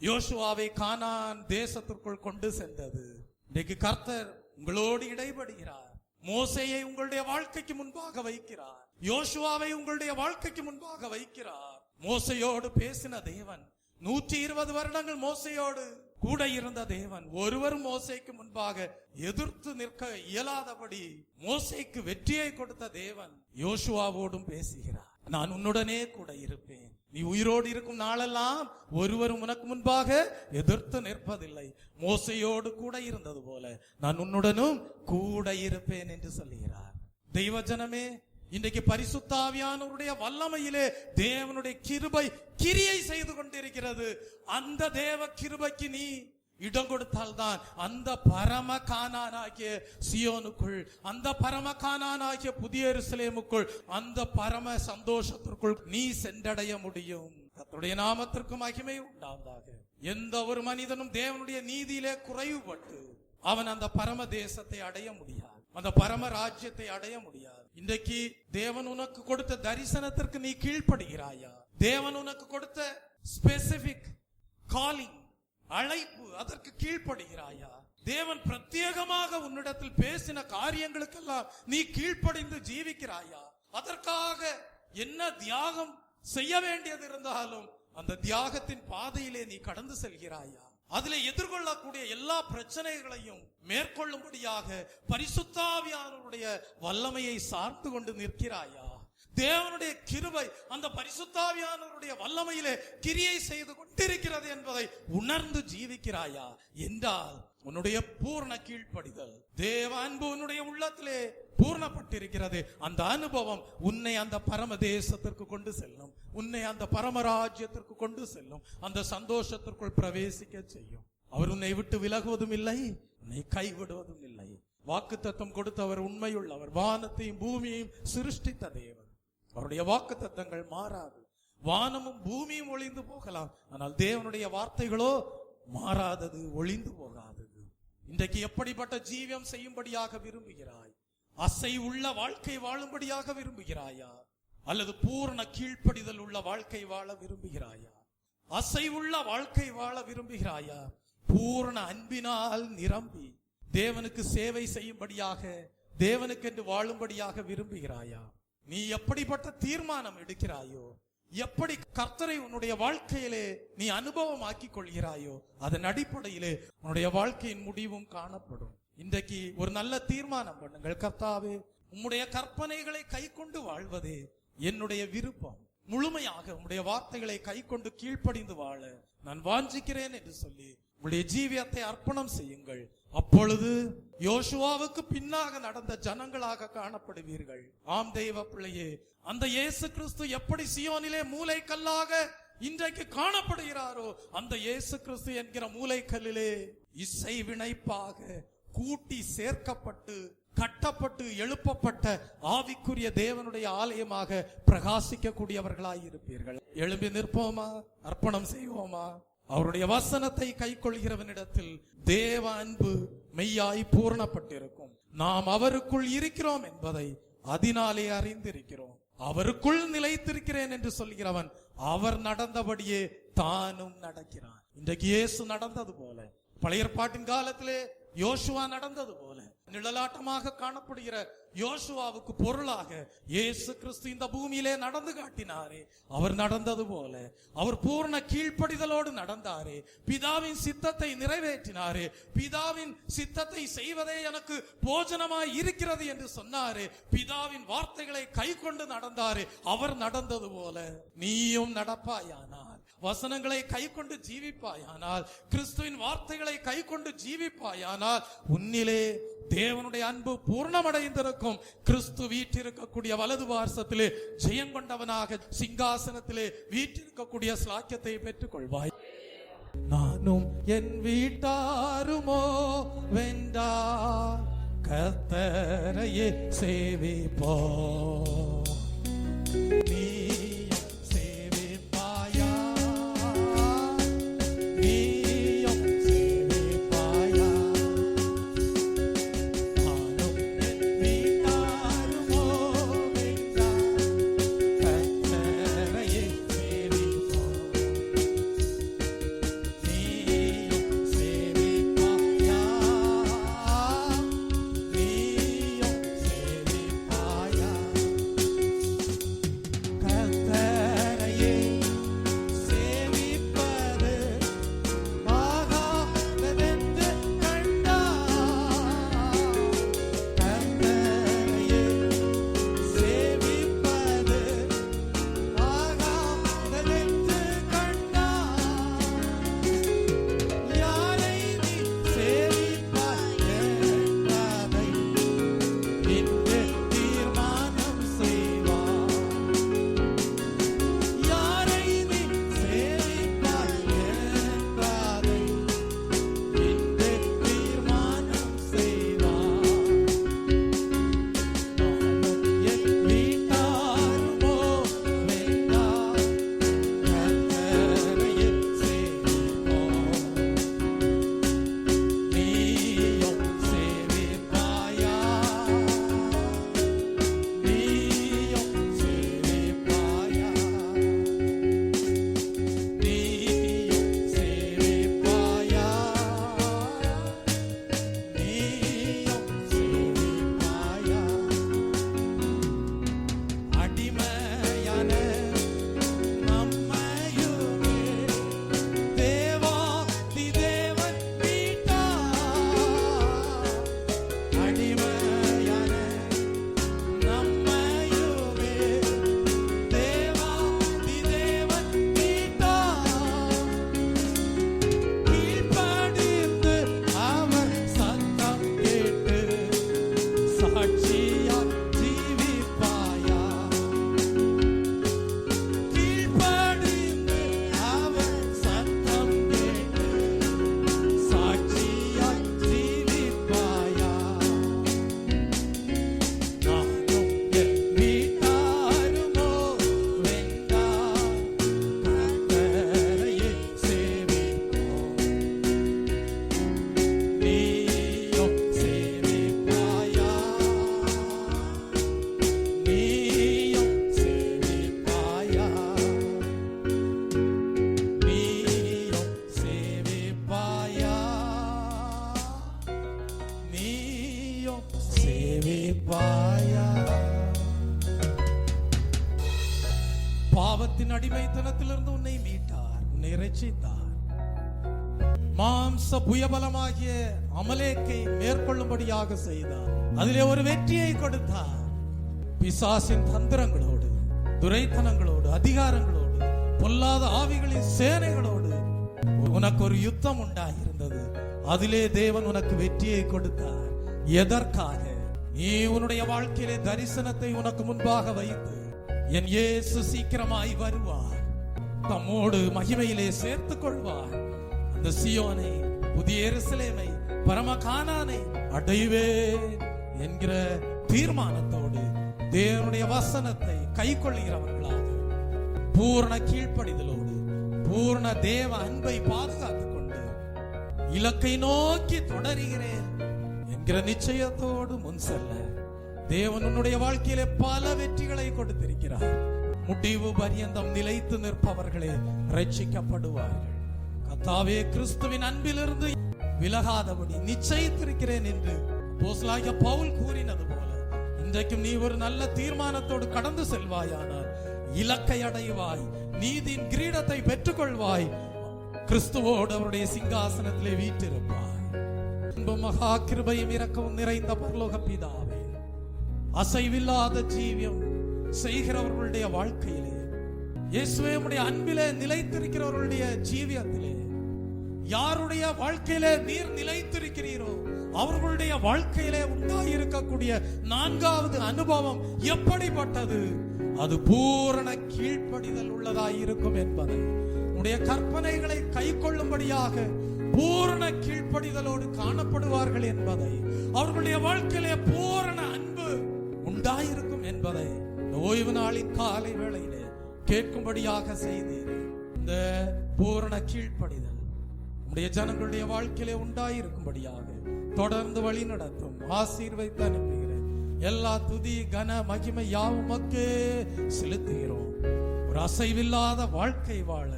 யோசுவாவை கானான் தேசத்திற்குள் கொண்டு சென்றது. இன்றைக்கு கர்த்தர் உங்களோடு இடைபடுகிறார். மோசேயை உங்களுடைய வாழ்க்கைக்கு முன்பாக வைக்கிறார். யோசுவாவை உங்களுடைய வாழ்க்கைக்கு முன்பாக வைக்கிறார். மோசையோடு பேசின தேவன், 120 வருடங்கள் மோசையோடு கூட இருந்த தேவன், ஒருவரும் மோசேக்கு முன்பாக எதிர்த்து நிற்க இயலாதபடி மோசேக்கு வெற்றியை கொடுத்த தேவன் யோசுவாவோடும் பேசுகிறார். நான் உன்னுடனே கூட இருப்பேன். நீ உயிரோடு இருக்கும் நாளெல்லாம் ஒருவரும் உனக்கு முன்பாக எதிர்த்து நிற்பதில்லை. மோசையோடு கூட இருந்தது போல நான் உன்னுடனும் கூட இருப்பேன் என்று சொல்லுகிறார். தெய்வ ஜனமே, இன்றைக்கு பரிசுத்தாவியானவருடைய வல்லமையிலே தேவனுடைய கிருபை கிரியை செய்து கொண்டிருக்கிறது. அந்த தேவ கிருபைக்கு நீ இடம் கொடுத்தால்தான் அந்த பரம கானானாகிய சியோனுக்குள், அந்த பரம கானானாகிய புதிய எருசலேமுக்குள், அந்த பரம சந்தோஷத்திற்குள் நீ சென்றடைய முடியும். கர்த்தருடைய நாமத்திற்கு மகிமை உண்டாவதாக. எந்த ஒரு மனிதனும் தேவனுடைய நீதியிலே குறைவுபட்டு அவன் அந்த பரம தேசத்தை அடைய முடியாது, அந்த பரம ராஜ்யத்தை அடைய முடியாது. இன்றைக்கு தேவன் உனக்கு கொடுத்த தரிசனத்திற்கு நீ கீழ்ப்படுகிறாயா? தேவன் உனக்கு கொடுத்த ஸ்பெசிபிக் காலிங், அழைப்பு, அதற்கு கீழ்ப்படுகிறாயா? தேவன் பிரத்யேகமாக உன்னிடத்தில் பேசின காரியங்களுக்கெல்லாம் நீ கீழ்ப்படிந்து ஜீவிக்கிறாயா? அதற்காக என்ன தியாகம் செய்ய வேண்டியது இருந்தாலும் அந்த தியாகத்தின் பாதையிலே நீ கடந்து செல்கிறாயா? அதிலே எதிர்கொள்ளக்கூடிய எல்லா பிரச்சனைகளையும் மேற்கொள்ளும்படியாக பரிசுத்தாவியானவருடைய வல்லமையை சார்ந்து கொண்டு நிற்கிறாயா? தேவனுடைய கிருபை அந்த பரிசுத்தாவியானவருடைய வல்லமையிலே கிரியை செய்து கொண்டிருக்கிறது என்பதை உணர்ந்து ஜீவிக்கிறாயா என்றால் உன்னுடைய பூர்ண கீழ்ப்படிதல், தேவ அன்பு உன்னுடைய உள்ளத்திலே பூர்ணப்பட்டிருக்கிறது. அந்த அனுபவம் உன்னை அந்த பரம தேசத்திற்கு கொண்டு செல்லும், உன்னை அந்த பரமராஜ்யத்திற்கு கொண்டு செல்லும், அந்த சந்தோஷத்திற்குள் பிரவேசிக்க செய்யும். அவர் உன்னை விட்டு விலகுவதும் இல்லை, உன்னை கைவிடுவதும் இல்லை. வாக்குத்தத்தம் கொடுத்தவர் உண்மையுள்ளவர். வானத்தையும் பூமியையும் சிருஷ்டித்த தேவன். அவருடைய வாக்குத்தத்தங்கள் மாறாது. வானமும் பூமியும் ஒளிந்து போகலாம், ஆனால் தேவனுடைய வார்த்தைகளோ மாறாதது, ஒளிந்து போகாதது. இன்றைக்கு எப்படிப்பட்ட ஜீவியம் செய்யும்படியாக விரும்புகிறாய்? அசை உள்ள வாழ்க்கை வாழும்படியாக விரும்புகிறாயா? அல்லது பூர்ண கீழ்ப்படிதல் உள்ள வாழ்க்கை வாழ விரும்புகிறாயா? அசை உள்ள வாழ்க்கை வாழ விரும்புகிறாயா? பூர்ண அன்பினால் நிரம்பி தேவனுக்கு சேவை செய்யும்படியாக, தேவனுக்கென்று வாழும்படியாக விரும்புகிறாயா? நீ எப்படிப்பட்ட தீர்மானம் எடுக்கிறாயோ, எப்படி கர்த்தரை உன்னுடைய வாழ்க்கையிலே நீ அனுபவமாக்கிக் கொள்கிறாயோ, அதன் அடிப்படையிலே உன்னுடைய வாழ்க்கையின் முடிவும் காணப்படும். இன்றைக்கு ஒரு நல்ல தீர்மானம் பண்ணுங்கள். கர்த்தாவே, உம்முடைய கற்பனைகளை கை கொண்டு வாழ்வதே என்னுடைய விருப்பம். முழுமையாக உம்முடைய வார்த்தைகளை கை கொண்டு கீழ்ப்படிந்து வாழ நான் வாஞ்சிக்கிறேன் என்று சொல்லி உங்களுடைய ஜீவியத்தை அர்ப்பணம் செய்யுங்கள். அப்பொழுது யோசுவாவுக்கு பின்னாக நடந்த ஜனங்களாக காணப்படுவீர்கள். ஆம் தெய்வ பிள்ளையே, அந்த இயேசு கிறிஸ்து எப்படி சியோனிலே மூலைக்கல்லாக இன்றைக்கு காணப்படுகிறாரோ, அந்த இயேசு கிறிஸ்து என்கிற மூலைக்கல்லிலே இசை வினைப்பாக கூட்டி சேர்க்கப்பட்டு கட்டப்பட்டு எழுப்பப்பட்ட ஆவிக்குரிய தேவனுடைய ஆலயமாக பிரகாசிக்க கூடியவர்களாய் இருப்பீர்கள். எழும்பி நிற்போமா? அர்ப்பணம் செய்வோமா? அவருடைய வசனத்தை கை கொள்கிறவனிடத்தில் தேவ அன்பு மெய்யாய் பூரணப்பட்டிருக்கும். நாம் அவருக்குள் இருக்கிறோம் என்பதை அதனாலே அறிந்திருக்கிறோம். அவருக்குள் நிலைத்திருக்கிறேன் என்று சொல்கிறவன் அவர் நடந்தபடியே தானும் நடக்கிறான். இன்றைக்கு இயேசு நடந்தது போல, பழைய ஏற்பாட்டின் காலத்திலே யோசுவா நடந்தது போல, நிழலாட்டமாக காணப்படுகிற யோசுவாவுக்கு பொருளாக இயேசு கிறிஸ்து இந்த பூமியிலே நடந்து காட்டினாரே, அவர் நடந்தது போல அவர் பூர்ண கீழ்ப்படிதலோடு நடந்தாரே, பிதாவின் சித்தத்தை நிறைவேற்றினாரே, பிதாவின் சித்தத்தை செய்வதே எனக்கு போஜனமாய் இருக்கிறது என்று சொன்னாரே, பிதாவின் வார்த்தைகளை கை கொண்டு நடந்தாரே, அவர் நடந்தது போல நீயும் நடப்பாயானால், வசனங்களை கை கொண்டு ஜீவிப்பாயானால், கிறிஸ்துவின் வார்த்தைகளை கை கொண்டு ஜீவிப்பாயானால், உன்னிலே தேவனுடைய அன்பு பூர்ணமடைந்திருக்கும். கிறிஸ்து வீற்றிருக்கக்கூடிய வலது பார்சத்திலே ஜெயங்கொண்டவனாக சிங்காசனத்திலே வீற்றிருக்கக்கூடிய ஸ்லாக்கியத்தை பெற்றுக் கொள்வாய். நானும் என் வீட்டாருமோ வென்றார் கர்த்தரையே சேவிப்போ. வருவாயா? பாவத்தின் அடிமைத்தனத்திலிருந்து உன்னை மீட்டார், உன்னை இரட்சித்தார். மாம்ச புயபலமாகிய அமலேக்கை மேற்கொள்ளும்படியாக செய்தார். அதிலே ஒரு வெற்றியை கொடுத்தார். பிசாசின் தந்திரங்களோடு, துரைத்தனங்களோடு, அதிகாரங்களோடு, பொல்லாத ஆவிகளின் சேனைகளோடு உனக்கு ஒரு யுத்தம் உண்டாயிருந்தது. அதிலே தேவன் உனக்கு வெற்றியை கொடுத்தார். எதற்காக? நீ உன்னுடைய வாழ்க்கையிலே தரிசனத்தை உனக்கு முன்பாக வைத்து, என் இயேசு சீக்கிரமாய் வருவார், தம்மோடு மகிமையிலே சேர்த்துக் கொள்வார், அந்த சீயோனை, புதிய எருசலேமை, பரமகானானை அடைவேன் என்கிற தீர்மானத்தோடு தேவனுடைய வசனத்தை கைக்கொள்கிறவர்களாக, பூர்ண கீழ்ப்படிதலோடு, பூர்ண தேவ அன்பை பாதுகாத்துக் கொண்டு இலக்கை நோக்கி தொடர்கிறேன் என்கிற நிச்சயத்தோடு முன் செல்ல தேவன் உன்னுடைய வாழ்க்கையிலே பல வெற்றிகளை கொடுத்திருக்கிறார். முடிவு பரியந்தம் நிலைத்து நிற்பவர்களே ரட்சிக்கப்படுவார்கள். கர்த்தாவே, கிறிஸ்துவின் அன்பிலிருந்து விலகாதபடி நிச்சயித்திருக்கிறேன் என்று அப்போஸ்தலனாகிய பவுல் கூறினது போல, இன்றைக்கும் நீ ஒரு நல்ல தீர்மானத்தோடு கடந்து செல்வாயானால் இலக்கை அடைவாய், நீதியின் கிரீடத்தை பெற்றுக்கொள்வாய், கிறிஸ்துவோடு அவருடைய சிங்காசனத்திலே வீற்றிருப்பாய். மகா கிருபையும் இரக்கமும் நிறைந்த பரலோக பிதாவே, அசைவில்லாத ஜீவியம் செய்கிறவர்களுடைய வாழ்க்கையிலே, இயேசுவே உம்முடைய அன்பிலே நிலைத்திருக்கிறவர்களுடைய ஜீவியத்திலே, யாருடைய வாழ்க்கையிலே நீர் நிலைத்திருக்கிறீரோ அவர்களுடைய வாழ்க்கையிலே உண்டாயிருக்கக்கூடிய நான்காவது அனுபவம் எப்படிப்பட்டது? அது பூரண கீழ்ப்படிதல் உள்ளதாயிருக்கும் என்பதை, உடைய கற்பனைகளை கை கொள்ளும்படியாக பூரண கீழ்ப்படிதலோடு காணப்படுவார்கள் என்பதை, அவர்களுடைய வாழ்க்கையிலே பூரண அன்பு உண்டாயிருக்கும் என்பதை ஓய்வு நாளின் காலை வேளையிலே கேட்கும்படியாக செய்தீர். இந்த பூரண கீழ்ப்படிதல் உடைய ஜனங்களுடைய வாழ்க்கையிலே உண்டாயிருக்கும்படியாக தொடர்ந்து வழி நடத்தும், ஆசீர்வைத்து அனுப்புகிறேன். எல்லா துதி கன மகிமை யாவும் மக்கே செலுத்துகிறோம். ஒரு அசைவில்லாத வாழ்க்கை வாழ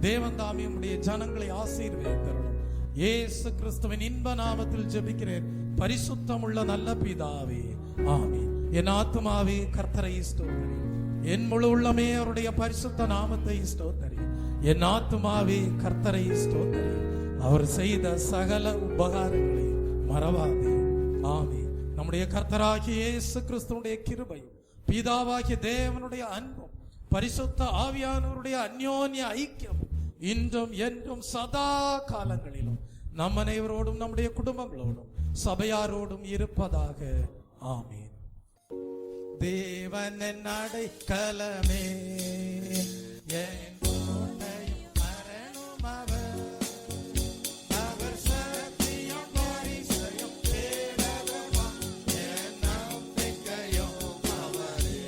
தேவன் தாமே உடைய ஜனங்களை ஆசீர்வதித்தருளும். இயேசு கிறிஸ்துவின் இன்ப நாமத்தில் ஜெபிக்கிறேன் பரிசுத்தம் உள்ள நல்ல பிதாவே, ஆமென். என் ஆத்துமாவே கர்த்தரை ஸ்தோத்திரி, என் முழு உள்ளமே அவருடைய பரிசுத்த நாமத்தை ஸ்தோத்திரி. என் ஆத்துமாவே கர்த்தரை ஸ்தோத்திரி, அவர் செய்த சகல உபகாரங்களை மறவாதே. ஆமென். நம்முடைய கர்த்தராகிய இயேசு கிறிஸ்துவுடைய கிருபையும், பிதாவாகிய தேவனுடைய அன்பும், பரிசுத்த ஆவியானவருடைய அந்யோன்ய ஐக்கியம் இன்றும் என்றும் சதா காலங்களிலும் நம் அனைவரோடும், நம்முடைய குடும்பங்களோடும், சபையாரோடும் இருப்பதாக. ஆமென். தேவன் என் அடைக்கலமே, என் கோட்டையும் அரணும் அவர், அவர் சத்தியம் பரிசயம் கேடகமாம், என் நம்பிக்கையும் அவரே,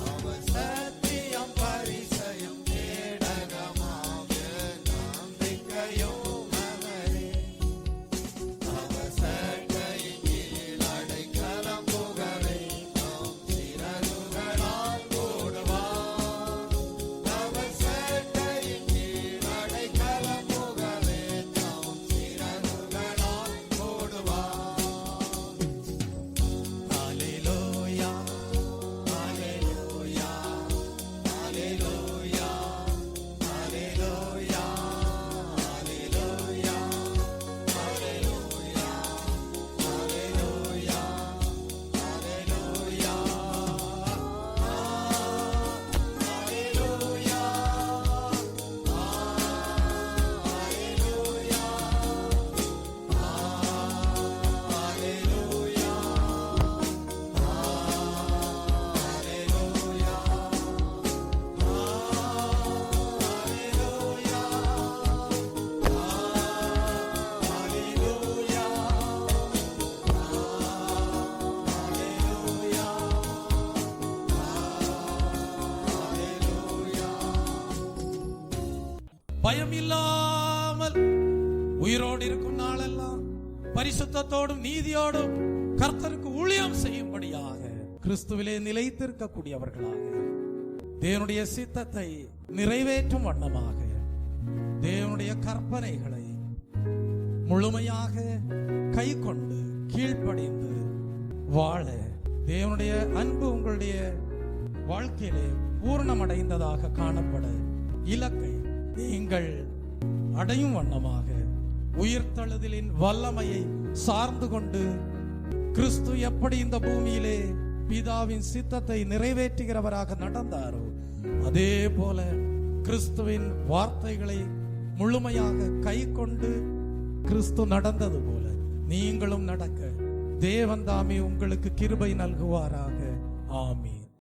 அவர் சத்தியம் பரிசயம் கேடகமாம், என் நம்பிக்கையும் அவரே, அவர் சட்டையின் கீழ் அடைக்கலம் புகவே, நாம் சிறகுகளால் மூடுவார், அவர் சட்டையின் கீழ் அடைக்கலம் புகவே, நாம் சிறகுகளால் மூடுவார். ஹல்லேலூயா, ஹல்லேலூயா, ஹல்லேலூயா, ஹல்லேலூயா, ஹல்லேலூயா, ஹல்லேலூயா, ஹல்லேலூயா, ஹல்லேலூயா, ஹல்லேலூயா, பயம் இல்லாமல் உயிரோடு இருக்கும் நாளெல்லாம் பரிசுத்தத்தோடும் நீதியோடும் கர்த்தருக்கு ஊழியம் செய்யும்படியாக கிறிஸ்துவிலே நிலைத்திருக்கக்கூடியவர்களாக, தேவனுடைய சித்தத்தை நிறைவேற்றும் வண்ணமாக, தேவனுடைய கற்பனைகளை முழுமையாக கை கொண்டு கீழ்ப்படிந்து வாழ தேவனுடைய அன்பு உங்களுடைய வாழ்க்கையிலே பூரணமடைந்ததாக காணப்பட இலக்கை நீங்கள் அடையும் வண்ணமாக உயிர்த்தெழுதலின் வல்லமையை சார்ந்து கொண்டு கிறிஸ்து எப்படி இந்த பூமியிலே பிதாவின் சித்தத்தை நிறைவேற்றுகிறவராக நடந்தாரோ அதே போல கிறிஸ்துவின் வார்த்தைகளை முழுமையாக கை கொண்டு கிறிஸ்து நடந்தது போல நீங்களும் நடக்க தேவன் தாமே உங்களுக்கு கிருபை நல்குவாராக. ஆமீன்.